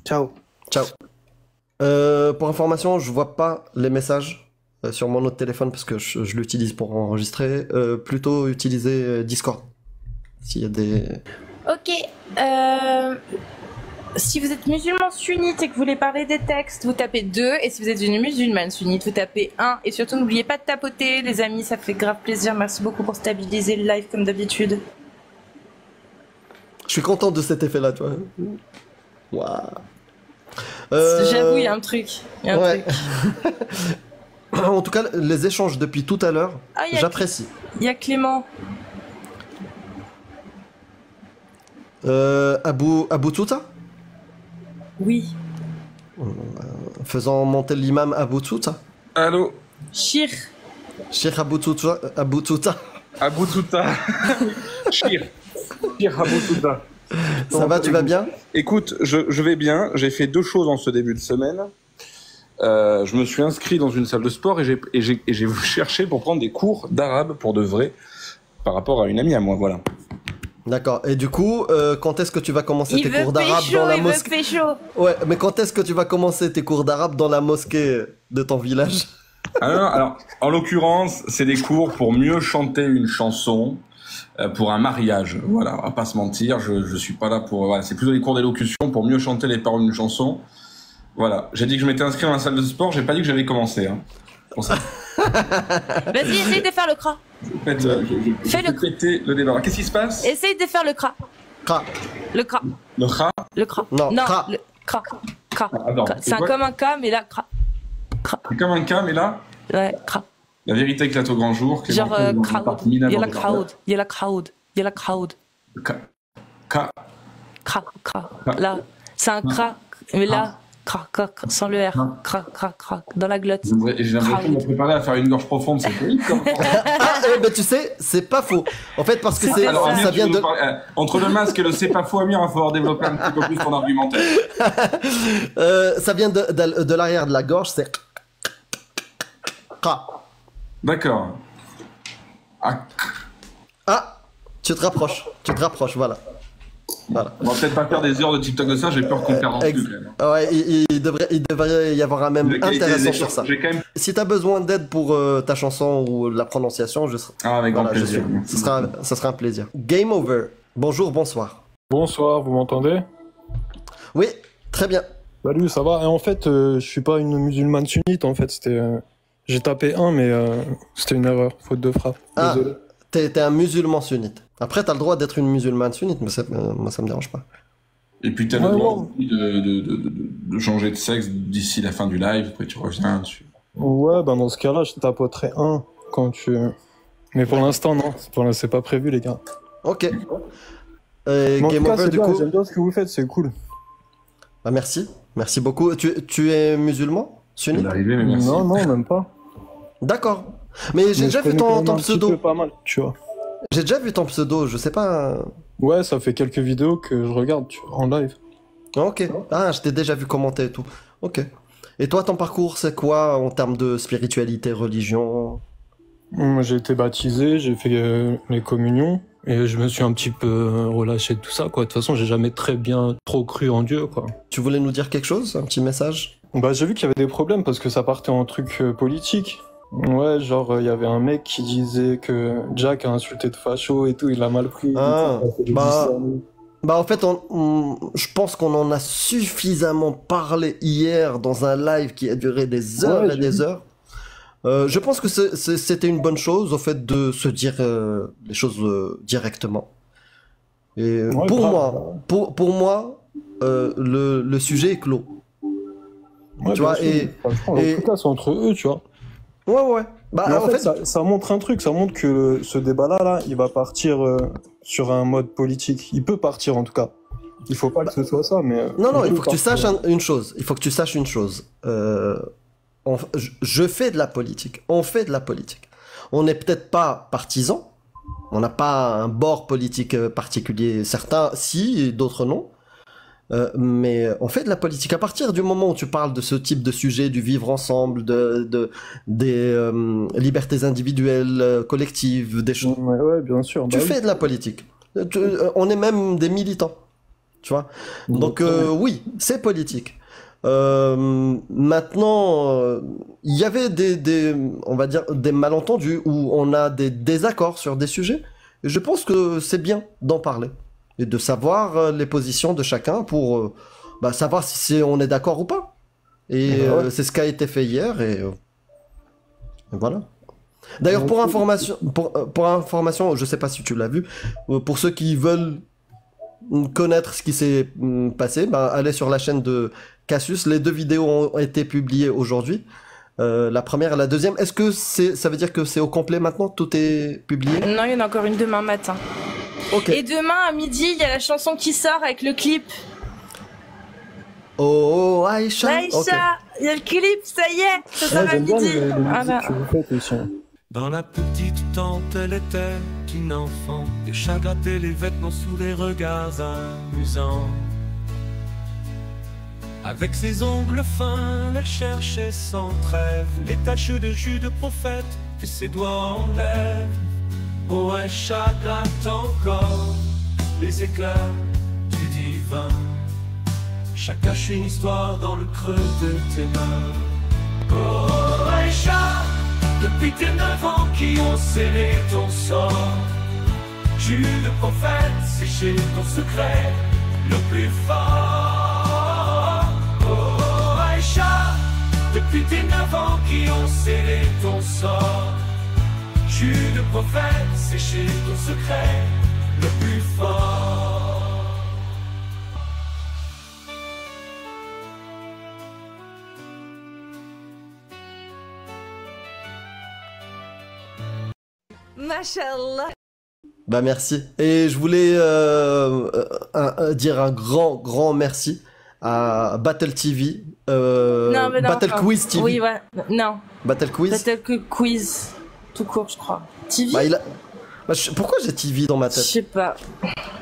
Ciao. Ciao. Pour information, je vois pas les messages sur mon autre téléphone parce que je l'utilise pour enregistrer. Plutôt utiliser Discord. S'il y a des. Ok. Si vous êtes musulman sunnite et que vous voulez parler des textes, vous tapez 2. Et si vous êtes une musulmane sunnite, vous tapez 1. Et surtout, n'oubliez pas de tapoter, les amis, ça fait grave plaisir. Merci beaucoup pour stabiliser le live comme d'habitude. Je suis content de cet effet-là, tu vois. Waouh. J'avoue, il y a un truc. Ouais. En tout cas, les échanges depuis tout à l'heure, j'apprécie. Il y a Clément. Abou Touta? Oui. Faisant monter l'imam Abou Touta. Allô? Shir. Shir Abou Touta. Abou Touta. Abou Touta. Shir Abou Touta. Ça va, tu vas bien? Écoute, je vais bien. J'ai fait 2 choses en ce début de semaine. Je me suis inscrit dans une salle de sport et j'ai cherché pour prendre des cours d'arabe pour de vrai par rapport à une amie à moi, voilà. D'accord. Et du coup, quand est-ce que tu vas commencer tes cours d'arabe dans la mosquée? Ouais, mais quand est-ce que tu vas commencer tes cours d'arabe dans la mosquée de ton village? Alors, en l'occurrence, c'est des cours pour mieux chanter une chanson pour un mariage. Voilà, on va pas se mentir, je suis pas là pour... Voilà, c'est plutôt des cours d'élocution pour mieux chanter les paroles d'une chanson. Voilà, j'ai dit que je m'étais inscrit dans la salle de sport, j'ai pas dit que j'avais commencé. Hein. Pour ça. Vas-y, essaye de faire le cra. En fait, fais le débat. Qu'est-ce qui se passe? Essaye de faire le cra. Le cra. Le cra? Le cra. Non, le cra. C'est comme un K, mais là, cra. C'est comme un K, mais là? Ouais, cra. La vérité éclate au grand jour. Genre, crowd. Il y a la crowd. Il y a la crowd. Il y a la crowd. Cra. Là, c'est un cra, mais là, cra, sans le R. Cra, dans la glotte. J'ai l'impression de me préparer à faire une gorge profonde, c'est terrible. Ben tu sais, c'est pas faux. En fait, parce que c'est alors, Amir, ça vient de... entre le masque et le c'est pas faux, Amir, il va falloir développer un petit peu plus ton argumentaire. Ça vient de l'arrière de la gorge, c'est... D'accord. Ah, tu te rapproches, voilà. On va peut-être pas faire des heures de TikTok de ça, j'ai peur qu'on perde en plus quand même. Ouais, il devrait y avoir un même intéressant sur ça. Même... Si t'as besoin d'aide pour ta chanson ou la prononciation, je serai... avec grand plaisir. Ça sera un plaisir. Game over. Bonjour, bonsoir. Bonsoir, vous m'entendez? Oui, très bien. Salut, ça va? Et en fait, je suis pas une musulmane sunnite, en fait, c'était... J'ai tapé 1, mais c'était une erreur, faute de frappe. Désolé. T'es un musulman sunnite. Après, t'as le droit d'être une musulmane sunnite, mais moi, ça me dérange pas. Et puis, t'as le droit de changer de sexe d'ici la fin du live, après tu reviens dessus. Ouais, ben dans ce cas-là, je tapoterai 1 quand tu... Mais pour l'instant, non. C'est pas prévu, les gars. Ok. Game over, du coup. J'aime bien ce que vous faites, c'est cool. Bah, merci. Merci beaucoup. Tu es musulman? Sunnite? Mais merci. Non, même pas. D'accord. Mais j'ai déjà vu ton pseudo. Pas mal, tu vois. J'ai déjà vu ton pseudo, je sais pas. Ouais, ça fait quelques vidéos que je regarde en live. Ok. Ah, je t'ai déjà vu commenter et tout. Ok. Et toi, ton parcours, c'est quoi en termes de spiritualité, religion? J'ai été baptisé, j'ai fait les communions et je me suis un petit peu relâché de tout ça, quoi. De toute façon, j'ai jamais trop cru en Dieu, quoi. Tu voulais nous dire quelque chose? Un petit message? Bah, j'ai vu qu'il y avait des problèmes parce que ça partait en truc politique. Ouais, genre, il y avait un mec qui disait que Jack a insulté de facho et tout, il a mal pris. Ah, Ça fait des bah, histoires. bah en fait, je pense qu'on en a suffisamment parlé hier dans un live qui a duré des heures Ouais, et j'ai des vu. heures. Je pense que c'était une bonne chose, au fait, de se dire les choses directement. Et Ouais, pour grave. moi, pour moi, le sujet est clos. Ouais, Tu bien vois, sûr. Franchement, et- en tout cas, c'est entre eux, tu vois. ouais, ouais. Bah, Mais en fait, ça montre un truc, ça montre que ce débat-là, là, il va partir sur un mode politique. Il peut partir, en tout cas. Il faut pas que ce soit ça, mais... non, il peut faut que tu partir. saches une chose. Il faut que tu saches une chose. Je fais de la politique. On fait de la politique. On n'est peut-être pas partisans. On n'a pas un bord politique particulier. Certains, si, et d'autres non. Mais on fait de la politique. À partir du moment où tu parles de ce type de sujet, du vivre ensemble, des libertés individuelles, collectives, des choses, Ouais, bien sûr. tu bah oui. fais de la politique. On est même des militants. Tu vois. Donc oui, c'est politique. Maintenant, il y avait on va dire, des malentendus où on a des désaccords sur des sujets. Et je pense que c'est bien d'en parler et de savoir les positions de chacun pour savoir si on est d'accord ou pas. Et Ouais. c'est ce qui a été fait hier et voilà. D'ailleurs, pour information, je sais pas si tu l'as vu, pour ceux qui veulent connaître ce qui s'est passé, allez sur la chaîne de Cassius. Les 2 vidéos ont été publiées aujourd'hui. La première et la deuxième. Est-ce que ça veut dire que c'est au complet maintenant? Tout est publié? Non, il y en a encore une demain matin. Ok. Et demain à midi, il y a la chanson qui sort avec le clip. Oh, Aïcha. Aïcha, Ok. il y a le clip, ça y est, ça sort Ouais, à j'aime bien midi. les musiques Voilà. que vous faites aussi. Dans la petite tente, elle était une enfant. Les chats grattaient les vêtements sous les regards amusants. Avec ses ongles fins, elle cherchait sans trêve les taches de jus de prophète que ses doigts enlèvent. Oh, un chat gratte encore les éclairs du divin. Chaque cache une histoire dans le creux de tes mains. Oh, un chat, depuis tes 9 ans qui ont scellé ton sort. Jus de prophète, séché ton secret le plus fort. Oh, Aïcha, depuis tes 9 ans qui ont scellé ton sort. Jus de prophète, séché ton secret le plus fort. Mashallah. Bah merci. Et je voulais dire un grand merci à Battle TV, Non, mais non, Battle enfin, Quiz TV, Oui, ouais. Non, Battle Quiz. Battle Quiz. Tout court, je crois. TV Pourquoi j'ai TV dans ma Je tête? sais pas.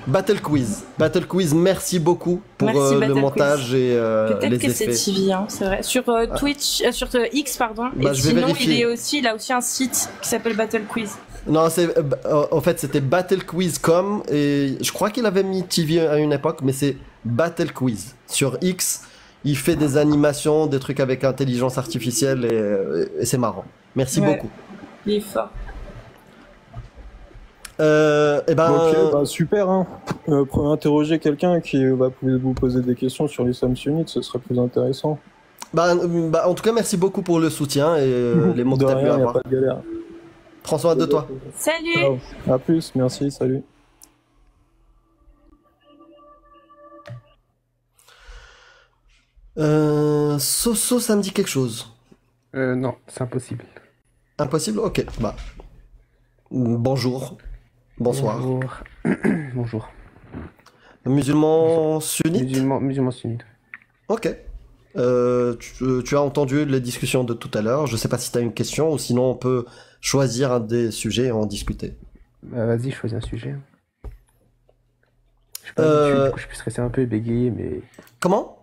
Battle Quiz, merci beaucoup pour Merci, le Battle montage et Peut-être les que c'est effets. TV, hein, c'est vrai. Sur Twitch, sur X, pardon. Bah, Et je vais sinon, vérifier. il a aussi un site qui s'appelle Battle Quiz. Non, en fait c'était Battle Quiz.com et je crois qu'il avait mis TV à une époque, mais c'est Battle Quiz sur X. Il fait des animations, des trucs avec intelligence artificielle et c'est marrant. Merci Ouais. beaucoup. Il est fort. Et ben, Ok, bah super. Hein. Prenez interroger quelqu'un qui va vous poser des questions sur l'islam sunnite, ce serait plus intéressant. en tout cas, merci beaucoup pour le soutien et les mots que De t'as pu rien, y a avoir. pas de galère. Prends soin de toi. Salut. Ciao. À plus, merci, salut. Soso, ça me dit quelque chose. Non, c'est impossible. Impossible? Ok, bah. Bonjour. Bonsoir. Bonjour. Bonjour. Musulman sunnite? Musulman sunnite. Ok. Tu as entendu les discussions de tout à l'heure. Je sais pas si tu as une question ou sinon on peut choisir un des sujets et en discuter. Vas-y, choisis un sujet. Je suis pas habitué, du coup, je peux stresser un peu et bégayer, mais... Comment?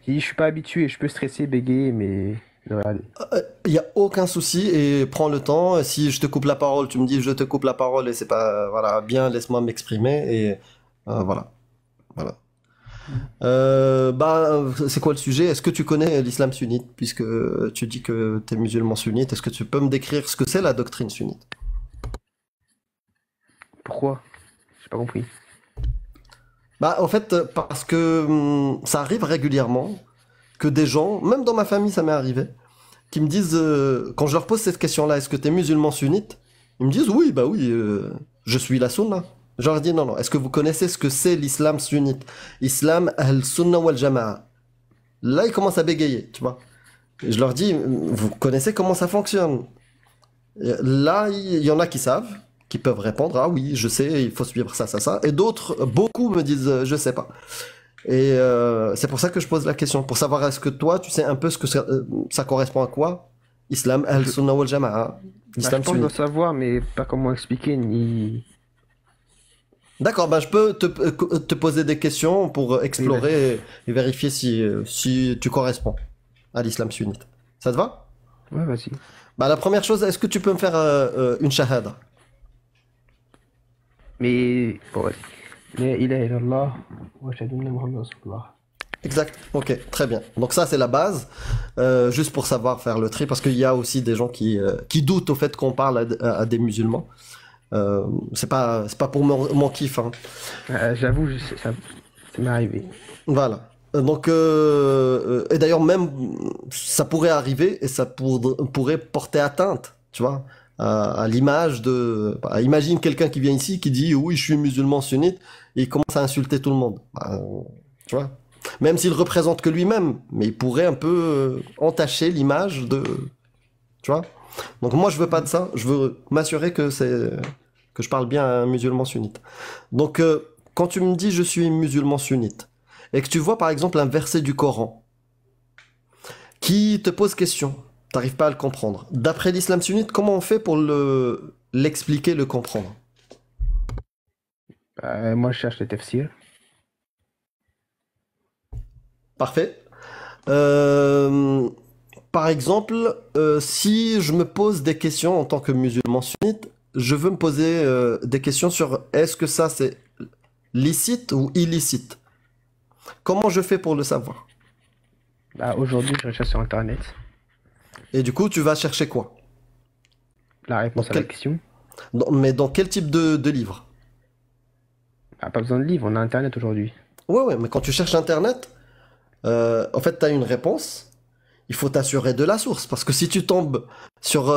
Je suis pas habitué, je peux stresser, bégayer, mais... Voilà. Il y a aucun souci et prends le temps. Si je te coupe la parole, tu me dis je te coupe la parole et c'est pas voilà bien. Laisse-moi m'exprimer et voilà. Bah, c'est quoi le sujet? Est-ce que tu connais l'islam sunnite? Puisque tu dis que tu es musulman sunnite, est-ce que tu peux me décrire ce que c'est la doctrine sunnite? Pourquoi? J'ai pas compris. Bah, en fait, parce que ça arrive régulièrement que des gens, même dans ma famille, ça m'est arrivé, qui me disent, quand je leur pose cette question-là, est-ce que tu es musulman sunnite? Ils me disent, oui, bah oui, je suis la sunna. Je leur dis, non, non, est-ce que vous connaissez ce que c'est l'islam sunnite? Islam al-sunna wal-jama'a. Là, ils commencent à bégayer, tu vois. Et je leur dis, vous connaissez comment ça fonctionne? Et là, il y en a qui savent, qui peuvent répondre, ah oui, je sais, il faut suivre ça, ça, ça. Et d'autres, beaucoup me disent, je sais pas. Et c'est pour ça que je pose la question, pour savoir est-ce que toi, tu sais un peu ce que ça correspond à quoi? Islam al-sunna wal-jama'a. Je Islam pense que je dois sunnite. savoir, mais pas comment expliquer ni. D'accord, bah je peux te poser des questions pour explorer et vérifier si tu corresponds à l'islam sunnite. Ça te va? Ouais, vas-y. Bah la première chose, est-ce que tu peux me faire une shahada? Mais. Bon, vas-y. La ilaha illallah wa ashhadu anna Muhammadan rasulullah. Exact, ok, très bien. Donc ça c'est la base, juste pour savoir faire le tri, parce qu'il y a aussi des gens qui doutent au fait qu'on parle à des musulmans. C'est pas pour mon kiff, hein. J'avoue, ça m'est arrivé. Voilà. Donc, et d'ailleurs même, ça pourrait arriver et ça pourrait porter atteinte, tu vois, à l'image de... Bah, imagine quelqu'un qui vient ici qui dit oui, je suis musulman sunnite et il commence à insulter tout le monde. Bah, tu vois, même s'il représente que lui-même, mais il pourrait un peu entacher l'image de... Tu vois. Donc moi, je veux pas de ça. Je veux m'assurer que je parle bien à un musulman sunnite. Donc, quand tu me dis je suis musulman sunnite, et que tu vois par exemple un verset du Coran qui te pose question, t'arrives pas à le comprendre. D'après l'islam sunnite, comment on fait pour l'expliquer, le comprendre? Moi, je cherche les tafsirs. Parfait. Par exemple, si je me pose des questions en tant que musulman sunnite, je veux me poser des questions sur est-ce que ça c'est licite ou illicite? Comment je fais pour le savoir? Aujourd'hui, je recherche sur Internet Et du coup, tu vas chercher quoi? la réponse à la question. Mais dans quel type de livre? Pas besoin de livre, on a Internet aujourd'hui. Ouais, mais quand tu cherches Internet, en fait, tu as une réponse. Il faut t'assurer de la source. Parce que si tu tombes sur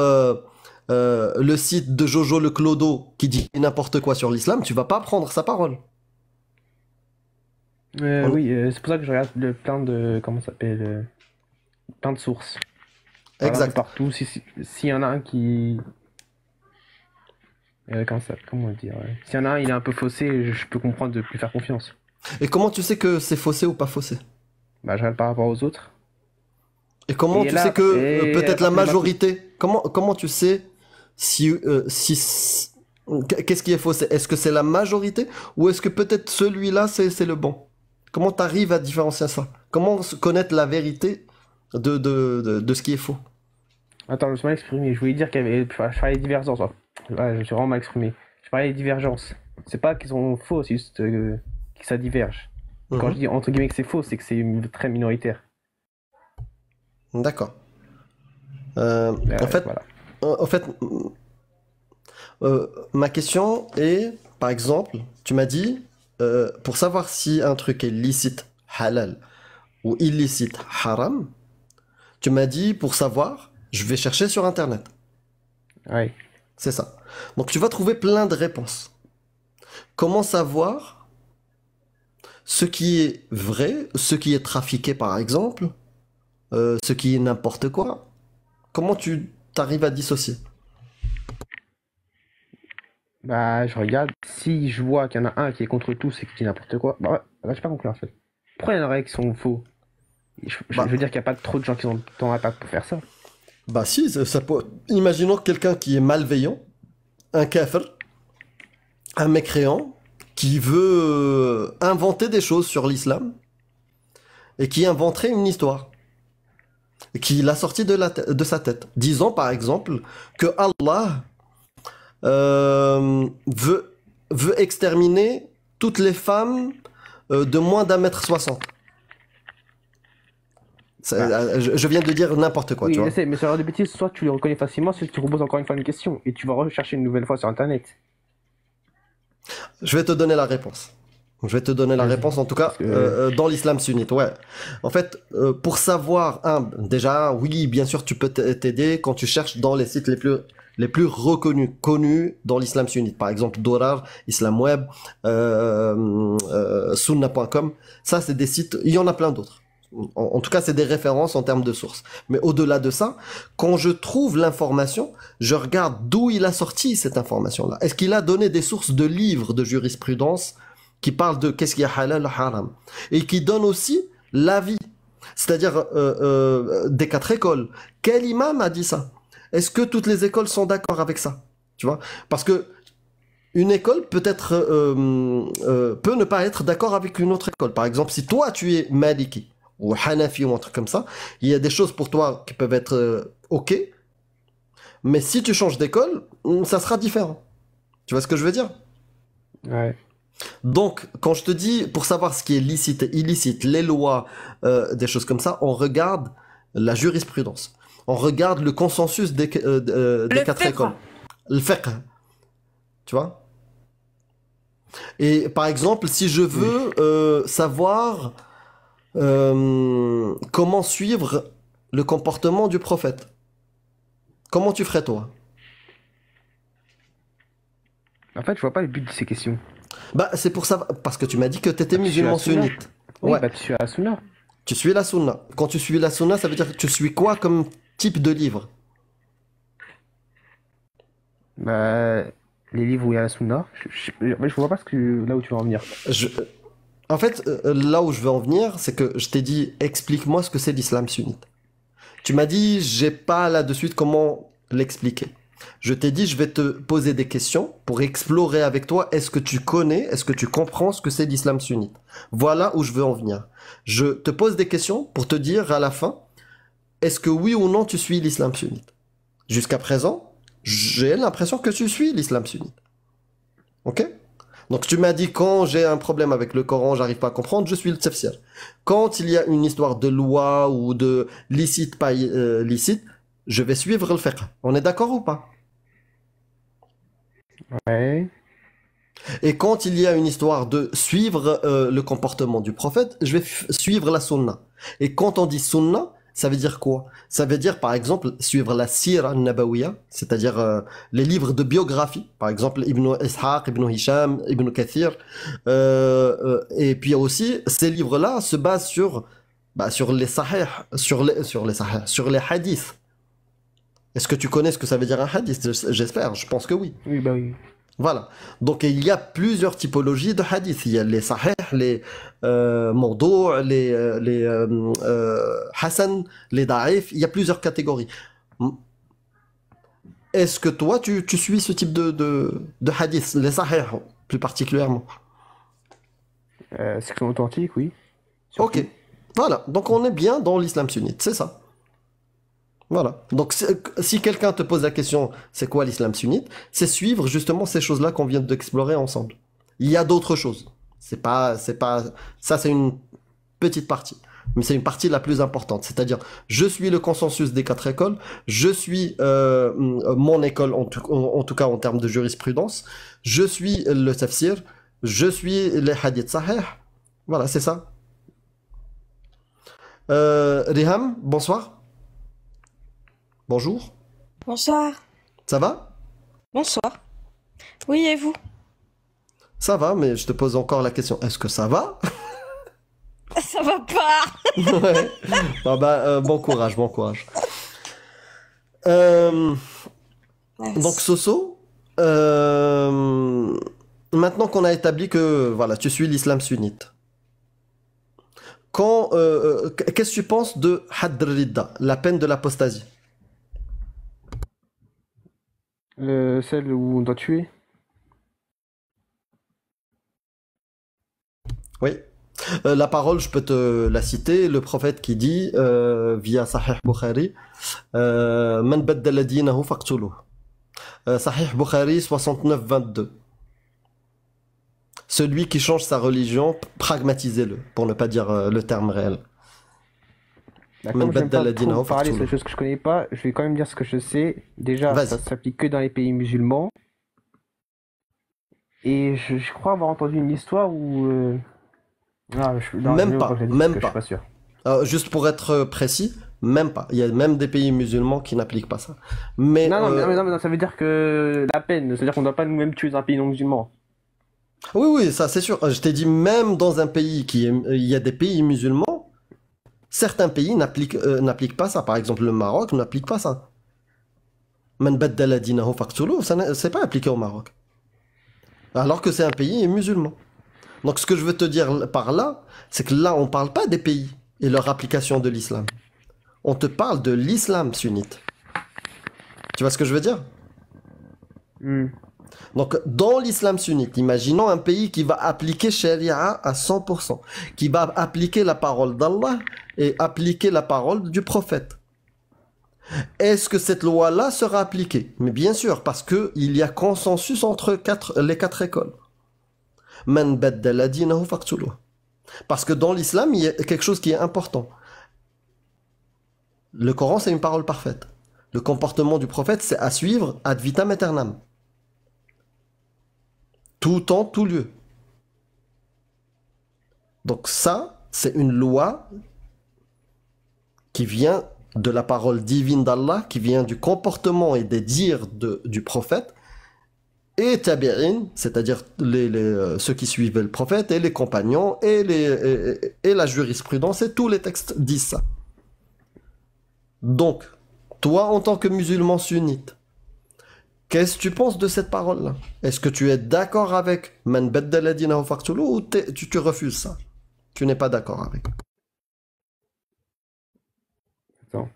le site de Jojo le Clodo qui dit n'importe quoi sur l'islam, tu vas pas prendre sa parole. Oui, c'est pour ça que je regarde plein de... Comment ça s'appelle plein de sources. Exact. Partout. S'il y en a un qui... comment dire S'il y en a un, il est un peu faussé, je peux comprendre de ne plus faire confiance. Et comment tu sais que c'est faussé ou pas faussé? Je regarde par rapport aux autres. Et comment tu sais que peut-être la majorité... Comment tu sais si qu'est-ce qui est faussé? Est-ce que c'est la majorité ou est-ce que peut-être celui-là c'est le bon? Comment tu arrives à différencier ça? Comment connaître la vérité de ce qui est faux? Attends, je me suis mal exprimé. Je voulais dire qu'il y avait... Je parlais des divergences. Ouais, je me suis vraiment mal exprimé. Je parlais des divergences. C'est pas qu'ils sont faux, c'est juste que ça diverge. Quand je dis entre guillemets que c'est faux, c'est que c'est très minoritaire. D'accord. En fait, voilà. En fait, ma question est, par exemple, tu m'as dit, pour savoir si un truc est licite, halal, ou illicite, haram, tu m'as dit, pour savoir, je vais chercher sur Internet. Ouais. C'est ça. Donc tu vas trouver plein de réponses. Comment savoir ce qui est vrai, ce qui est trafiqué par exemple, ce qui est n'importe quoi? Comment tu t'arrives à dissocier? Je regarde. Si je vois qu'il y en a un qui est contre tout, c'est que c'est n'importe quoi. J'ai pas compris en fait. Pourquoi il y en a qui sont faux? Je veux dire qu'il n'y a pas trop de gens qui sont dans l'attaque pour faire ça. Bah si, ça peut... Imaginons quelqu'un qui est malveillant, un kafir, un mécréant, qui veut inventer des choses sur l'islam, et qui inventerait une histoire, et qui l'a sorti de sa tête, disant par exemple que Allah veut exterminer toutes les femmes de moins d'1m60. Je viens de dire n'importe quoi, Oui, tu vois. je sais, mais sur l'heure de bêtises, soit tu les reconnais facilement, soit tu reposes encore une fois une question et tu vas rechercher une nouvelle fois sur Internet. Je vais te donner la réponse. Je vais te donner la réponse, en tout cas, dans l'islam sunnite, ouais. En fait, pour savoir, déjà, oui, bien sûr, tu peux t'aider quand tu cherches dans les sites les plus connus dans l'islam sunnite. Par exemple, Dorar, Islam Web, Sunna.com. Ça, c'est des sites, il y en a plein d'autres. En tout cas, c'est des références en termes de sources. Mais au-delà de ça, quand je trouve l'information, je regarde d'où il a sorti cette information-là. Est-ce qu'il a donné des sources de livres de jurisprudence qui parlent de qu'est-ce qui est halal ou haram, et qui donne aussi l'avis, c'est-à-dire des 4 écoles. Quel imam a dit ça? Est-ce que toutes les écoles sont d'accord avec ça? Tu vois? Parce que une école peut ne pas être d'accord avec une autre école. Par exemple, si toi tu es Maliki ou Hanafi ou un truc comme ça, il y a des choses pour toi qui peuvent être ok, mais si tu changes d'école, ça sera différent. Tu vois ce que je veux dire? Ouais. Donc, quand je te dis, pour savoir ce qui est licite et illicite, les lois, des choses comme ça, on regarde la jurisprudence. On regarde le consensus des 4 écoles. Le fiqh. Tu vois? Et par exemple, si je veux savoir comment suivre le comportement du prophète, comment tu ferais toi? En fait, je vois pas le but de ces questions. Bah, c'est pour ça, parce que tu m'as dit que tu étais musulman sunnite. Oui, Ouais. bah tu suis à la Sunna. Tu suis la sunna. Quand tu suis la sunna, ça veut dire que tu suis quoi comme type de livre? Bah, les livres où il y a la Sunna, je vois pas là où tu veux en venir. En fait, là où je veux en venir, c'est que je t'ai dit, explique-moi ce que c'est l'islam sunnite. Tu m'as dit, j'ai pas là de suite comment l'expliquer. Je t'ai dit, je vais te poser des questions pour explorer avec toi, est-ce que tu connais, est-ce que tu comprends ce que c'est l'islam sunnite? Voilà où je veux en venir. Je te pose des questions pour te dire à la fin, est-ce que oui ou non tu suis l'islam sunnite? Jusqu'à présent, j'ai l'impression que tu suis l'islam sunnite. Ok? Donc tu m'as dit, quand j'ai un problème avec le Coran, j'arrive pas à comprendre, je suis le tafsir. Quand il y a une histoire de loi ou de licite, pas licite, je vais suivre le fiqh. On est d'accord ou pas? Ouais. Et quand il y a une histoire de suivre le comportement du prophète, je vais suivre la sunna. Et quand on dit sunna, ça veut dire quoi? Ça veut dire, par exemple, suivre la sira nabawiya, c'est-à-dire les livres de biographie, par exemple Ibn Ishaq, Ibn Hisham, Ibn Kathir. Et puis aussi, ces livres-là se basent sur les sahih, sur les hadiths. Est-ce que tu connais ce que ça veut dire un hadith? J'espère, je pense que oui. Oui, bah oui. Voilà. Donc il y a plusieurs typologies de hadith. Il y a les sahih, les mawdou', les hasan, les da'if. Il y a plusieurs catégories. Est-ce que toi, tu suis ce type de hadith, les sahih plus particulièrement? C'est que sont authentiques, oui. Surtout. Ok. Voilà. Donc on est bien dans l'islam sunnite, c'est ça. Voilà. Donc, si quelqu'un te pose la question, c'est quoi l'islam sunnite? C'est suivre justement ces choses-là qu'on vient d'explorer ensemble. Il y a d'autres choses. Ça, c'est une petite partie. Mais c'est une partie la plus importante. C'est-à-dire, je suis le consensus des 4 écoles, je suis mon école, en tout cas en termes de jurisprudence, je suis le tafsir, je suis les hadiths sahih. Voilà, c'est ça. Riham, bonsoir. Bonjour. Bonsoir. Ça va? Bonsoir. Oui, et vous? Ça va, mais je te pose encore la question. Est-ce que ça va? Ça va pas. Ouais. Ah bah, bon courage, bon courage. Donc Soso, maintenant qu'on a établi que voilà, tu suis l'islam sunnite, qu'est-ce que tu penses de Hadd Ridda, la peine de l'apostasie? Celle où on doit tuer. Oui. La parole, je peux te la citer. Le prophète qui dit, via Sahih Bukhari, Man baddala dinahu faqtuluh. Sahih Bukhari 69-22. Celui qui change sa religion, pragmatisez-le, pour ne pas dire le terme réel. Bah, comme j'aime pas trop parler sur des choses que je connais pas, je vais quand même dire ce que je sais. Déjà, ça s'applique que dans les pays musulmans. Et je crois avoir entendu une histoire où... même pas. Je suis pas sûr. Juste pour être précis, même pas. Il y a même des pays musulmans qui n'appliquent pas ça. Mais, non, ça veut dire que la peine, c'est-à-dire qu'on ne doit pas nous-mêmes tuer dans un pays non musulman. Oui, ça c'est sûr. Je t'ai dit, même dans un pays il y a des pays musulmans, certains pays n'appliquent pas ça. Par exemple, le Maroc n'applique pas ça. Man baddala dinahu faqtuluhu, ça c'est pas appliqué au Maroc. Alors que c'est un pays musulman. Donc ce que je veux te dire par là, c'est que là on parle pas des pays et leur application de l'islam. On te parle de l'islam sunnite. Tu vois ce que je veux dire? Donc, dans l'islam sunnite, imaginons un pays qui va appliquer Sharia à 100%, qui va appliquer la parole d'Allah et appliquer la parole du prophète. Est-ce que cette loi-là sera appliquée? Mais bien sûr, parce qu'il y a consensus entre les quatre écoles. Man baddala dinahu faqtuluhu. Parce que dans l'islam, il y a quelque chose qui est important. Le Coran, c'est une parole parfaite. Le comportement du prophète, c'est à suivre ad vitam aeternam. Tout temps, tout lieu. Donc ça, c'est une loi qui vient de la parole divine d'Allah, qui vient du comportement et des dires du prophète, et tabi'in, c'est-à-dire ceux qui suivaient le prophète, et les compagnons, et la jurisprudence, et tous les textes disent ça. Donc, toi, en tant que musulman sunnite, qu'est-ce que tu penses de cette parole-là? Est-ce que tu es d'accord avec Man baddala dinahu faqtuluhu ou tu refuses ça? Tu n'es pas d'accord avec. Attends.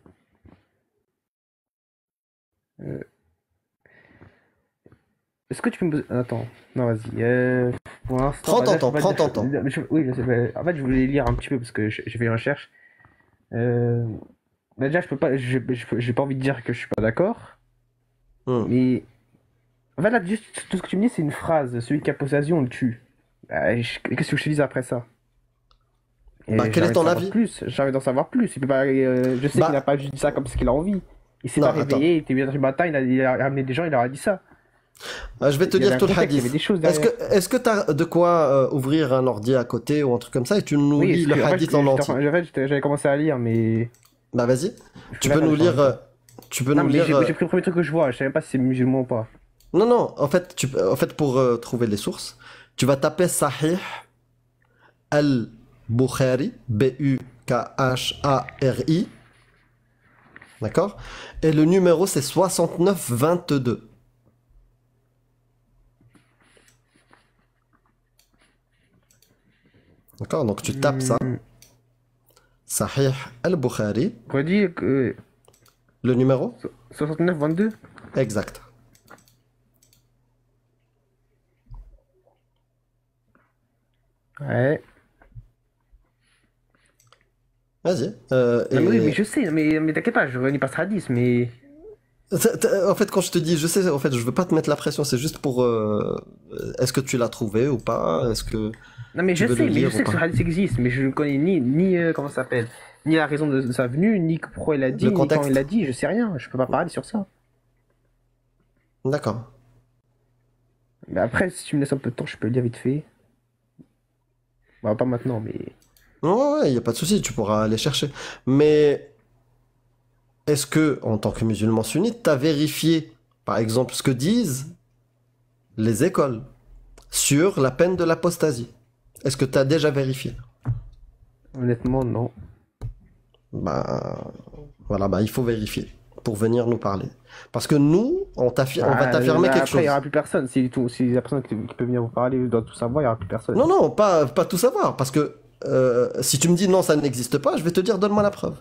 Est-ce que tu peux me poser... Attends. Non, vas-y. Pour l'instant... Prends ton temps. Oui, en fait, je voulais lire un petit peu parce que j'ai fait une recherche. Mais déjà, je peux pas... J'ai pas envie de dire que je suis pas d'accord. Mais... En fait, là, juste, tout ce que tu me dis, c'est une phrase. Celui qui apostasie, on le tue. Qu'est-ce que je te dis après ça? Quel est ton avis? J'ai envie d'en savoir plus. Il peut pas, je sais qu'il n'a pas juste dit ça comme parce qu'il a envie. Il s'est pas réveillé, il était bien dans le matin, il a ramené des gens, il leur a dit ça. Je vais te dire tout le hadith. Est-ce que tu as de quoi ouvrir un ordi à côté ou un truc comme ça et tu nous lis le hadith en entier? J'avais commencé à lire, mais... Bah vas-y. Tu peux nous lire... J'ai pris le premier truc que je vois, je sais même pas si c'est musulman ou pas. Non, en fait, pour trouver les sources, tu vas taper Sahih al-Bukhari, B-U-K-H-A-R-I, d'accord? Et le numéro, c'est 6922. D'accord? Donc tu tapes ça. Sahih al-Bukhari. Redis que... Le numéro? 6922? Exact. Ouais. Vas-y. Oui, mais je sais, mais t'inquiète pas, je relis pas ce hadith, mais... En fait, quand je te dis, je sais, en fait, je veux pas te mettre la pression, c'est juste pour... est-ce que tu l'as trouvé ou pas? Est-ce que... Non, mais je sais que ce hadith existe, mais je ne connais ni comment ça s'appelle, ni la raison de sa venue, ni pourquoi il a dit, ni quand il a dit, je sais rien, je peux pas parler sur ça. D'accord. Mais après, si tu me laisses un peu de temps, je peux le dire vite fait. Bah, pas maintenant, mais... Ouais, y a pas de souci, tu pourras aller chercher. Mais est-ce que, en tant que musulman sunnite, t'as vérifié, par exemple, ce que disent les écoles sur la peine de l'apostasie? Est-ce que t'as déjà vérifié? Honnêtement, non. Bah, voilà, il faut vérifier pour venir nous parler. Parce que nous, on va t'affirmer quelque chose. Après, il n'y aura plus personne. Si la personne qui peut venir vous parler doit tout savoir, il n'y aura plus personne. Non, pas tout savoir. Parce que si tu me dis non, ça n'existe pas, je vais te dire donne-moi la preuve.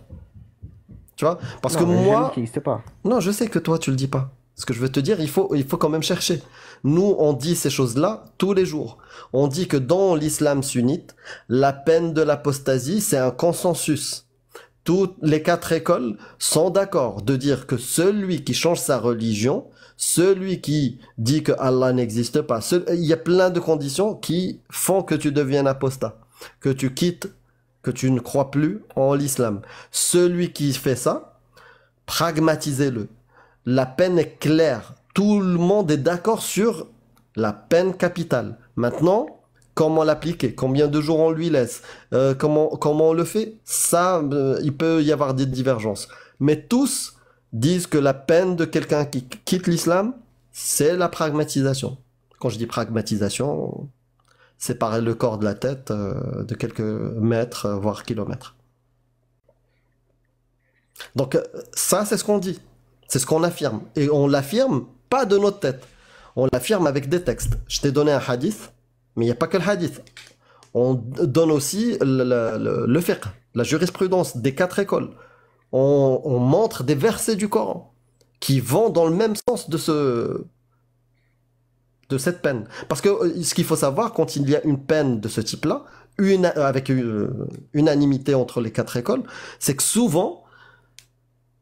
Tu vois? Parce que moi... Qui n'existe pas. Non, je sais que toi, tu le dis pas. Ce que je veux te dire, il faut quand même chercher. Nous, on dit ces choses-là tous les jours. On dit que dans l'islam sunnite, la peine de l'apostasie, c'est un consensus. toutes les 4 écoles sont d'accord de dire que celui qui change sa religion, celui qui dit que Allah n'existe pas, il y a plein de conditions qui font que tu deviennes apostat, que tu quittes, que tu ne crois plus en l'islam. Celui qui fait ça, pragmatisez-le. La peine est claire. Tout le monde est d'accord sur la peine capitale. Maintenant, comment l'appliquer? Combien de jours on lui laisse? Comment on le fait? Ça, il peut y avoir des divergences. Mais tous disent que la peine de quelqu'un qui quitte l'islam, c'est la pragmatisation. Quand je dis pragmatisation, séparer le corps de la tête de quelques mètres, voire kilomètres. Donc ça, c'est ce qu'on dit. C'est ce qu'on affirme. Et on l'affirme pas de notre tête. On l'affirme avec des textes. Je t'ai donné un hadith. Mais il n'y a pas que le hadith. On donne aussi le fiqh, la jurisprudence des 4 écoles. On montre des versets du Coran qui vont dans le même sens de cette peine. Parce que ce qu'il faut savoir, quand il y a une peine de ce type-là, avec unanimité entre les 4 écoles, c'est que souvent,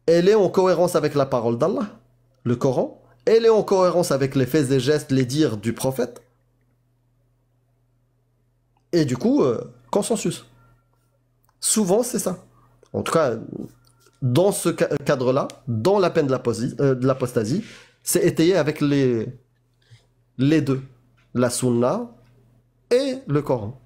elle est en cohérence avec la parole d'Allah, le Coran, elle est en cohérence avec les faits et gestes, les dires du prophète. Et du coup, consensus. Souvent, c'est ça. En tout cas, dans ce cadre-là, dans la peine de l'apostasie, c'est étayé avec les deux. La sunna et le Coran.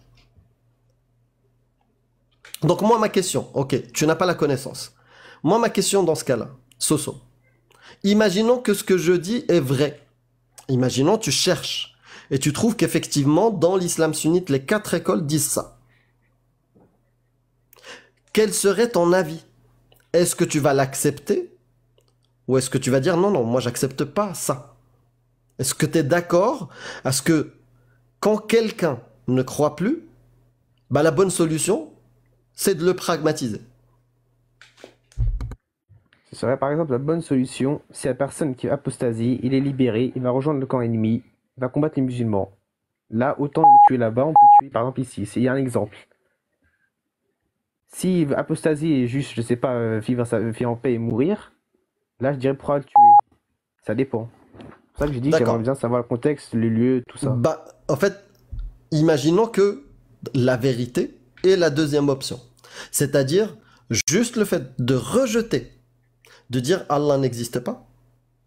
Donc moi, ma question, ok, tu n'as pas la connaissance. Moi, ma question dans ce cas-là, Soso, imaginons que ce que je dis est vrai. Imaginons, tu cherches. Et tu trouves qu'effectivement, dans l'islam sunnite, les 4 écoles disent ça. Quel serait ton avis? Est-ce que tu vas l'accepter? Ou est-ce que tu vas dire non, non, moi j'accepte pas ça? Est-ce que tu es d'accord à ce que quand quelqu'un ne croit plus, bah, la bonne solution, c'est de le pragmatiser? Ce serait par exemple la bonne solution si la personne qui apostasie, il est libéré, il va rejoindre le camp ennemi, il va combattre les musulmans. Là, autant le tuer là-bas, on peut le tuer par exemple ici. Il y a un exemple. Si apostasie est juste, je sais pas, vivre en paix et mourir, là je dirais pourquoi le tuer. Ça dépend. C'est pour ça que j'ai dit que j'aimerais bien savoir le contexte, les lieux, tout ça. Bah, en fait, imaginons que la vérité est la deuxième option. C'est-à-dire, juste le fait de rejeter, de dire Allah n'existe pas,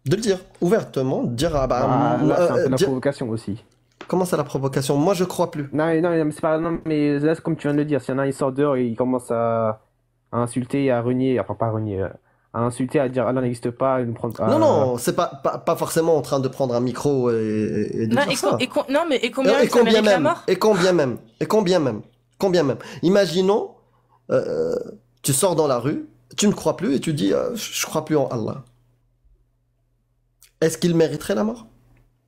de le dire ouvertement, de dire là, c'est un peu la provocation aussi. Comment ça la provocation? Moi je crois plus. Non, mais c'est pas. Non, mais là, c'est comme tu viens de le dire, s'il y en a un, il sort dehors et il commence à insulter, à renier, enfin pas à renier, à insulter, à dire Allah n'existe pas, Non, c'est pas forcément en train de prendre un micro et de dire ça. Non, mais et combien ça mérite la mort? Et combien même. Imaginons, tu sors dans la rue, tu ne crois plus et tu dis je crois plus en Allah. Est-ce qu'il mériterait la mort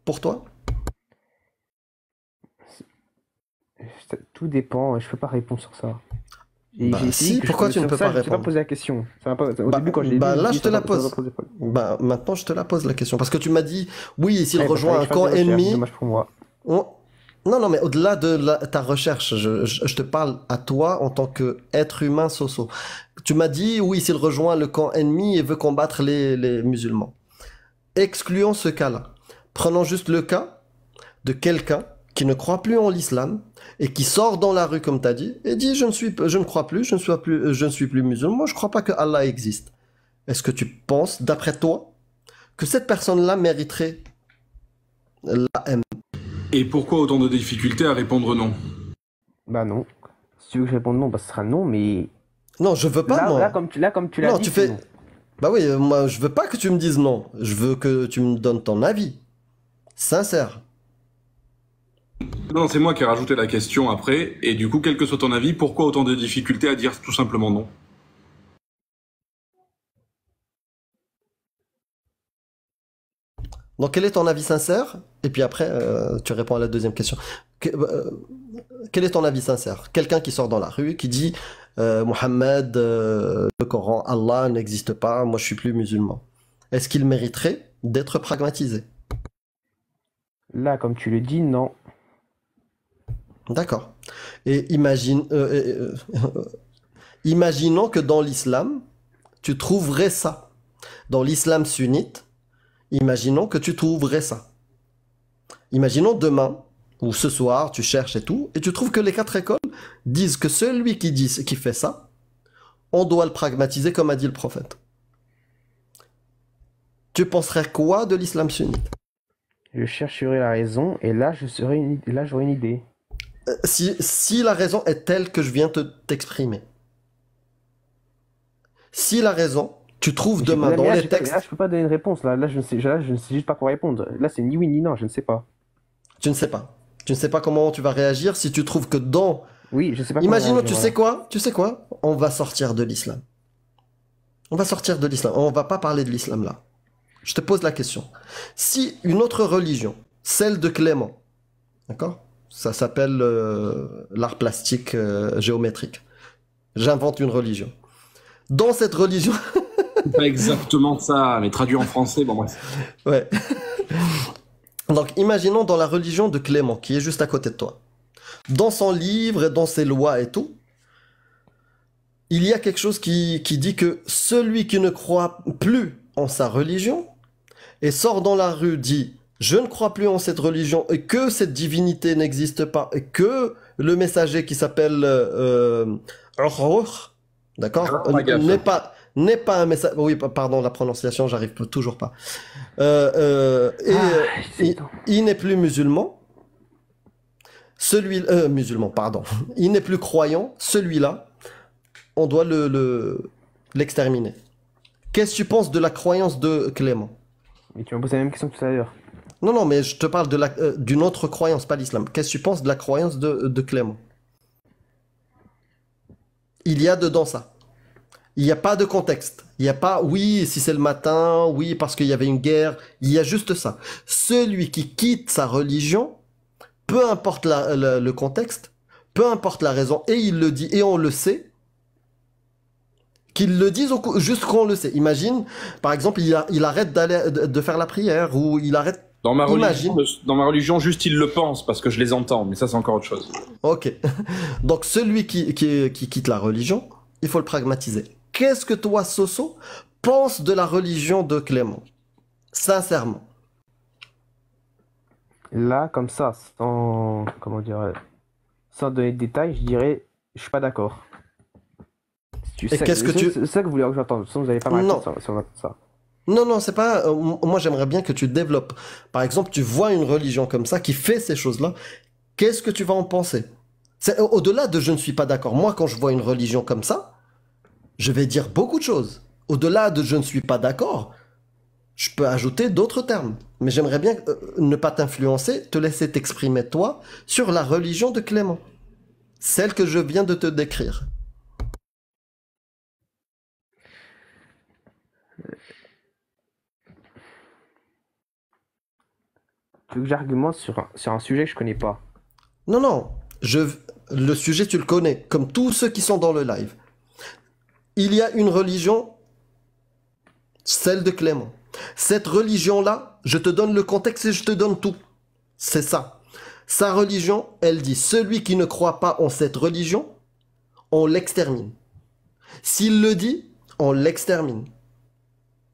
pour toi? Tout dépend, je peux pas répondre sur ça. Bah, si, pourquoi tu ne peux pas répondre? Je t'ai pas posé la question. Au début, quand j'ai là, je te la pose. Bah, maintenant, je te la pose la question. Parce que tu m'as dit, oui, s'il rejoint un camp ennemi. Dommage pour moi. Non, mais au-delà de ta recherche, je te parle à toi en tant qu'être humain soso. Tu m'as dit, oui, s'il rejoint le camp ennemi et veut combattre les musulmans. Excluons ce cas-là. Prenons juste le cas de quelqu'un qui ne croit plus en l'islam et qui sort dans la rue, comme tu as dit, et dit je ne crois plus, je ne suis plus musulman, je ne crois pas que Allah existe. Est-ce que tu penses, d'après toi, que cette personne-là mériterait la haine? Et pourquoi autant de difficultés à répondre non? Bah non. Si tu veux que je réponde non, bah ce sera non, mais... Non, je veux pas, moi. Là, comme tu l'as dit, tu fais... non. Bah oui, moi, je veux pas que tu me dises non. Je veux que tu me donnes ton avis. Sincère. Non, c'est moi qui ai rajouté la question après, et du coup, quel que soit ton avis, pourquoi autant de difficultés à dire tout simplement non? Donc, quel est ton avis sincère? Et puis après, tu réponds à la deuxième question. Quel est ton avis sincère? Quelqu'un qui sort dans la rue, qui dit Mohammed, le Coran, Allah n'existe pas, moi je suis plus musulman. Est-ce qu'il mériterait d'être pragmatisé? Là, comme tu le dis, non. D'accord. Et imagine... Imaginons que dans l'islam, tu trouverais ça. Dans l'islam sunnite, imaginons que tu trouverais ça. Imaginons demain, ou ce soir, tu cherches et tout, et tu trouves que les 4 écoles disent que celui qui fait ça, on doit le pragmatiser comme a dit le prophète. Tu penserais quoi de l'islam sunnite? Je chercherai la raison et là, j'aurai une idée. Si la raison est telle que je viens t'exprimer. Si la raison, tu trouves demain dans les textes... Là, je peux pas donner une réponse. Là, je ne sais juste pas quoi répondre. Là, c'est ni oui ni non, je ne sais pas. Tu ne sais pas. Tu ne sais pas comment tu vas réagir si tu trouves que dans... Oui, je sais pas. Imaginons, tu sais quoi? Tu sais quoi? On va sortir de l'islam. On va sortir de l'islam. On va pas parler de l'islam là. Je te pose la question. Si une autre religion, celle de Clément, d'accord? Ça s'appelle l'art plastique géométrique. J'invente une religion. Dans cette religion... C'est pas exactement ça, mais traduit en français, bon bref. Ouais. Donc imaginons dans la religion de Clément, qui est juste à côté de toi. Dans son livre et dans ses lois et tout, il y a quelque chose qui dit que celui qui ne croit plus en sa religion et sort dans la rue dit « Je ne crois plus en cette religion et que cette divinité n'existe pas et que le messager qui s'appelle d'accord, n'est pas un message... Oui, pardon, la prononciation, j'arrive toujours pas. Il n'est plus musulman. Musulman, pardon. Il n'est plus croyant. Celui-là, on doit l'exterminer. Qu'est-ce que tu penses de la croyance de Clément? Mais tu m'as posé la même question que tout à l'heure. Non, mais je te parle d'une autre croyance, pas l'islam. Qu'est-ce que tu penses de la croyance de Clément? Il y a dedans ça. Il n'y a pas de contexte. Il n'y a pas, oui, si c'est le matin, oui, parce qu'il y avait une guerre. Il y a juste ça. Celui qui quitte sa religion, peu importe le contexte, peu importe la raison, et il le dit, et on le sait, qu'il le dise juste qu'on le sait. Imagine, par exemple, il arrête de faire la prière, ou il arrête... Dans ma religion, juste il le pense, parce que je les entends, mais ça c'est encore autre chose. Ok. Donc celui qui quitte la religion, il faut le pragmatiser. Qu'est-ce que toi, Soso, penses de la religion de Clément? Sincèrement. Là, comme ça, sans donner de détails, je dirais, je suis pas d'accord. Et qu'est-ce que tu... C'est ça que vous voulez que j'entende, sinon vous n'allez pas m'arrêter sur ça. Non, c'est pas... moi, j'aimerais bien que tu développes. Par exemple, tu vois une religion comme ça, qui fait ces choses-là, qu'est-ce que tu vas en penser? C'est au-delà de je ne suis pas d'accord. Moi, quand je vois une religion comme ça, je vais dire beaucoup de choses. Au-delà de je ne suis pas d'accord, je peux ajouter d'autres termes. Mais j'aimerais bien ne pas t'influencer, te laisser t'exprimer toi sur la religion de Clément. Celle que je viens de te décrire. Tu veux que j'argumente sur un sujet que je connais pas? Non. Le sujet, tu le connais, comme tous ceux qui sont dans le live. Il y a une religion, celle de Clément. Cette religion-là, je te donne le contexte et je te donne tout. C'est ça. Sa religion, elle dit, celui qui ne croit pas en cette religion, on l'extermine. S'il le dit, on l'extermine.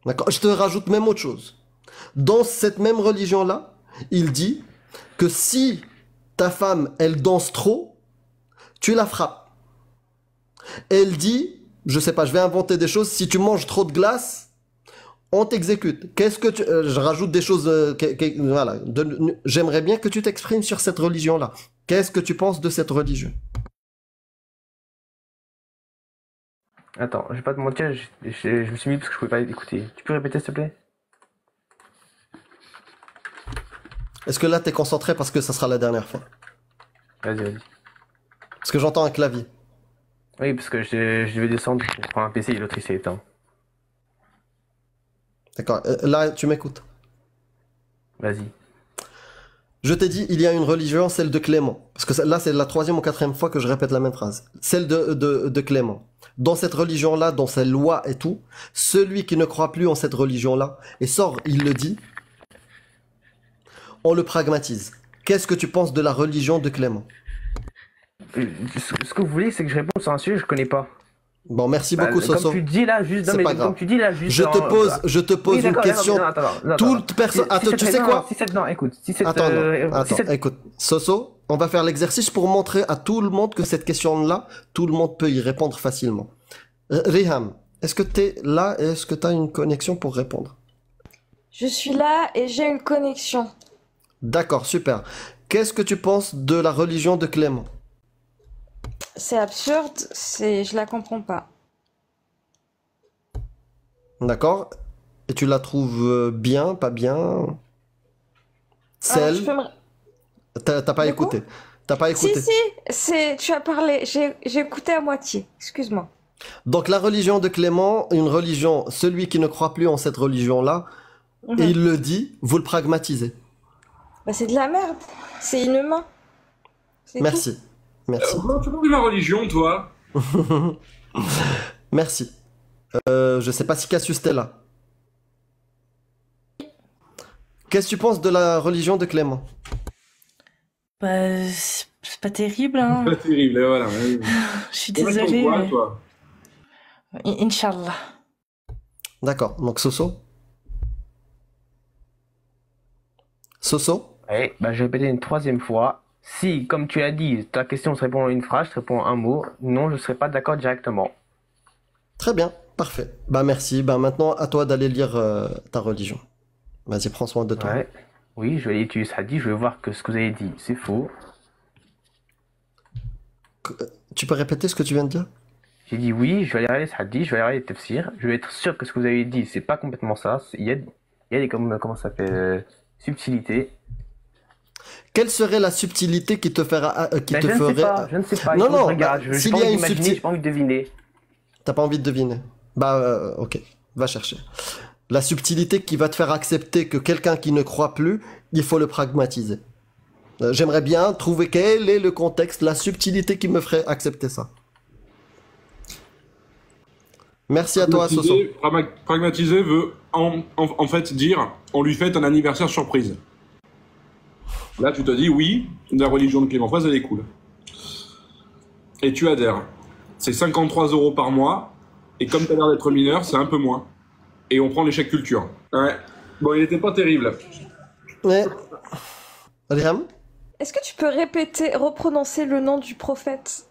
D'accord? Je te rajoute même autre chose. Dans cette même religion-là, il dit que si ta femme, elle danse trop, tu la frappes. Elle dit... Je sais pas, je vais inventer des choses. Si tu manges trop de glace, on t'exécute. Qu'est-ce que tu... je rajoute des choses... voilà. J'aimerais bien que tu t'exprimes sur cette religion-là. Qu'est-ce que tu penses de cette religion? Attends, je vais pas te mentir, je me suis mis parce que je pouvais pas écouter. Tu peux répéter s'il te plaît? Est-ce que là t'es concentré parce que ça sera la dernière fois? Vas-y. Parce que j'entends un clavier. Oui, parce que je vais descendre pour prendre un PC et l'autre il s'est éteint. D'accord, là tu m'écoutes. Vas-y. Je t'ai dit, il y a une religion, celle de Clément. Parce que là c'est la 3e ou 4e fois que je répète la même phrase. Celle de Clément. Dans cette religion-là, dans ses lois et tout, celui qui ne croit plus en cette religion-là, et sort, il le dit, on le pragmatise. Qu'est-ce que tu penses de la religion de Clément? Ce que vous voulez, c'est que je réponde sur un sujet que je connais pas. Bon, merci beaucoup, Soso. Comme tu dis là, juste. C'est pas grave. Comme tu dis là, juste. Je te pose une question. Toute personne. Attends, tu sais quoi? Non, écoute. Écoute. Soso, on va faire l'exercice pour montrer à tout le monde que cette question-là, tout le monde peut y répondre facilement. Riham, est-ce que t'es là et est-ce que t'as une connexion pour répondre? Je suis là et j'ai une connexion. D'accord, super. Qu'est-ce que tu penses de la religion de Clément? C'est absurde, je la comprends pas. D'accord. Et tu la trouves bien, pas bien? Celle... T'as pas écouté. T'as pas écouté. Si, tu as parlé, j'ai écouté à moitié, excuse-moi. Donc la religion de Clément, une religion, celui qui ne croit plus en cette religion-là, et il le dit, vous le pragmatisez. Bah c'est de la merde, c'est inhumain. Merci. Merci. Tu parles de ma religion, toi? Merci. Je sais pas si Cassius t'es là. Qu'est-ce que tu penses de la religion de Clément? Bah, c'est pas terrible, hein. Pas terrible, voilà. Je suis désolée. Quoi, mais... toi Inch'Allah. D'accord. Donc Soso? Soso? Ouais, bah je vais répéter une troisième fois. Si, comme tu as dit, ta question se répond en une phrase, je te réponds en un mot, non, je ne serai pas d'accord directement. Très bien, parfait. Bah merci. Bah maintenant, à toi d'aller lire ta religion. Vas-y, prends soin de toi. Ouais. Oui, je vais étudier ce hadith, je vais voir que ce que vous avez dit, c'est faux. Tu peux répéter ce que tu viens de dire? J'ai dit oui, je vais aller regarder ce hadith, je vais aller regarder les tafsirs, je vais être sûr que ce que vous avez dit, c'est pas complètement ça. Il y a des comment ça s'appelle, subtilités. Quelle serait la subtilité qui te fera, Je ne sais pas. Non, non. Regarde, j'ai pas envie d'imaginer, j'ai pas envie de deviner. T'as pas envie de deviner? Bah, ok. Va chercher. La subtilité qui va te faire accepter que quelqu'un qui ne croit plus, il faut le pragmatiser. J'aimerais bien trouver quel est le contexte, la subtilité qui me ferait accepter ça. Merci à toi, Soso. Pragmatiser veut en fait dire on lui fait un anniversaire surprise. Là, tu te dis oui, la religion de Clément Fraisse, elle est cool. Et tu adhères. C'est 53 € par mois, et comme tu as l'air d'être mineur, c'est un peu moins. Et on prend l'échec culture. Ouais. Bon, il était pas terrible. Ouais. Riham? Est-ce que tu peux reprononcer le nom du prophète?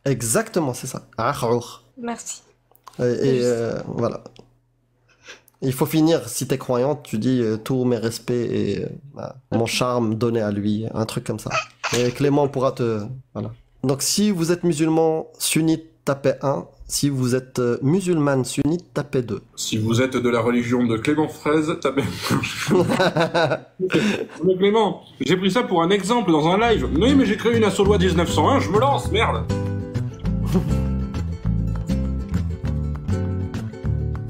Exactement, c'est ça. Merci. Voilà. Il faut finir, si t'es croyante, tu dis tous mes respects et mon charme donné à lui, un truc comme ça. Et Clément pourra te... Voilà. Donc si vous êtes musulman sunnite, tapez 1. Si vous êtes musulmane sunnite, tapez 2. Si vous êtes de la religion de Clément Fraisse, tapez... Mais Clément, j'ai pris ça pour un exemple dans un live. Oui, mais j'ai créé une asso loi 1901, je me lance, merde.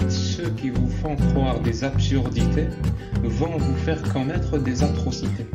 Ceux qui vous font croire des absurdités vont vous faire commettre des atrocités.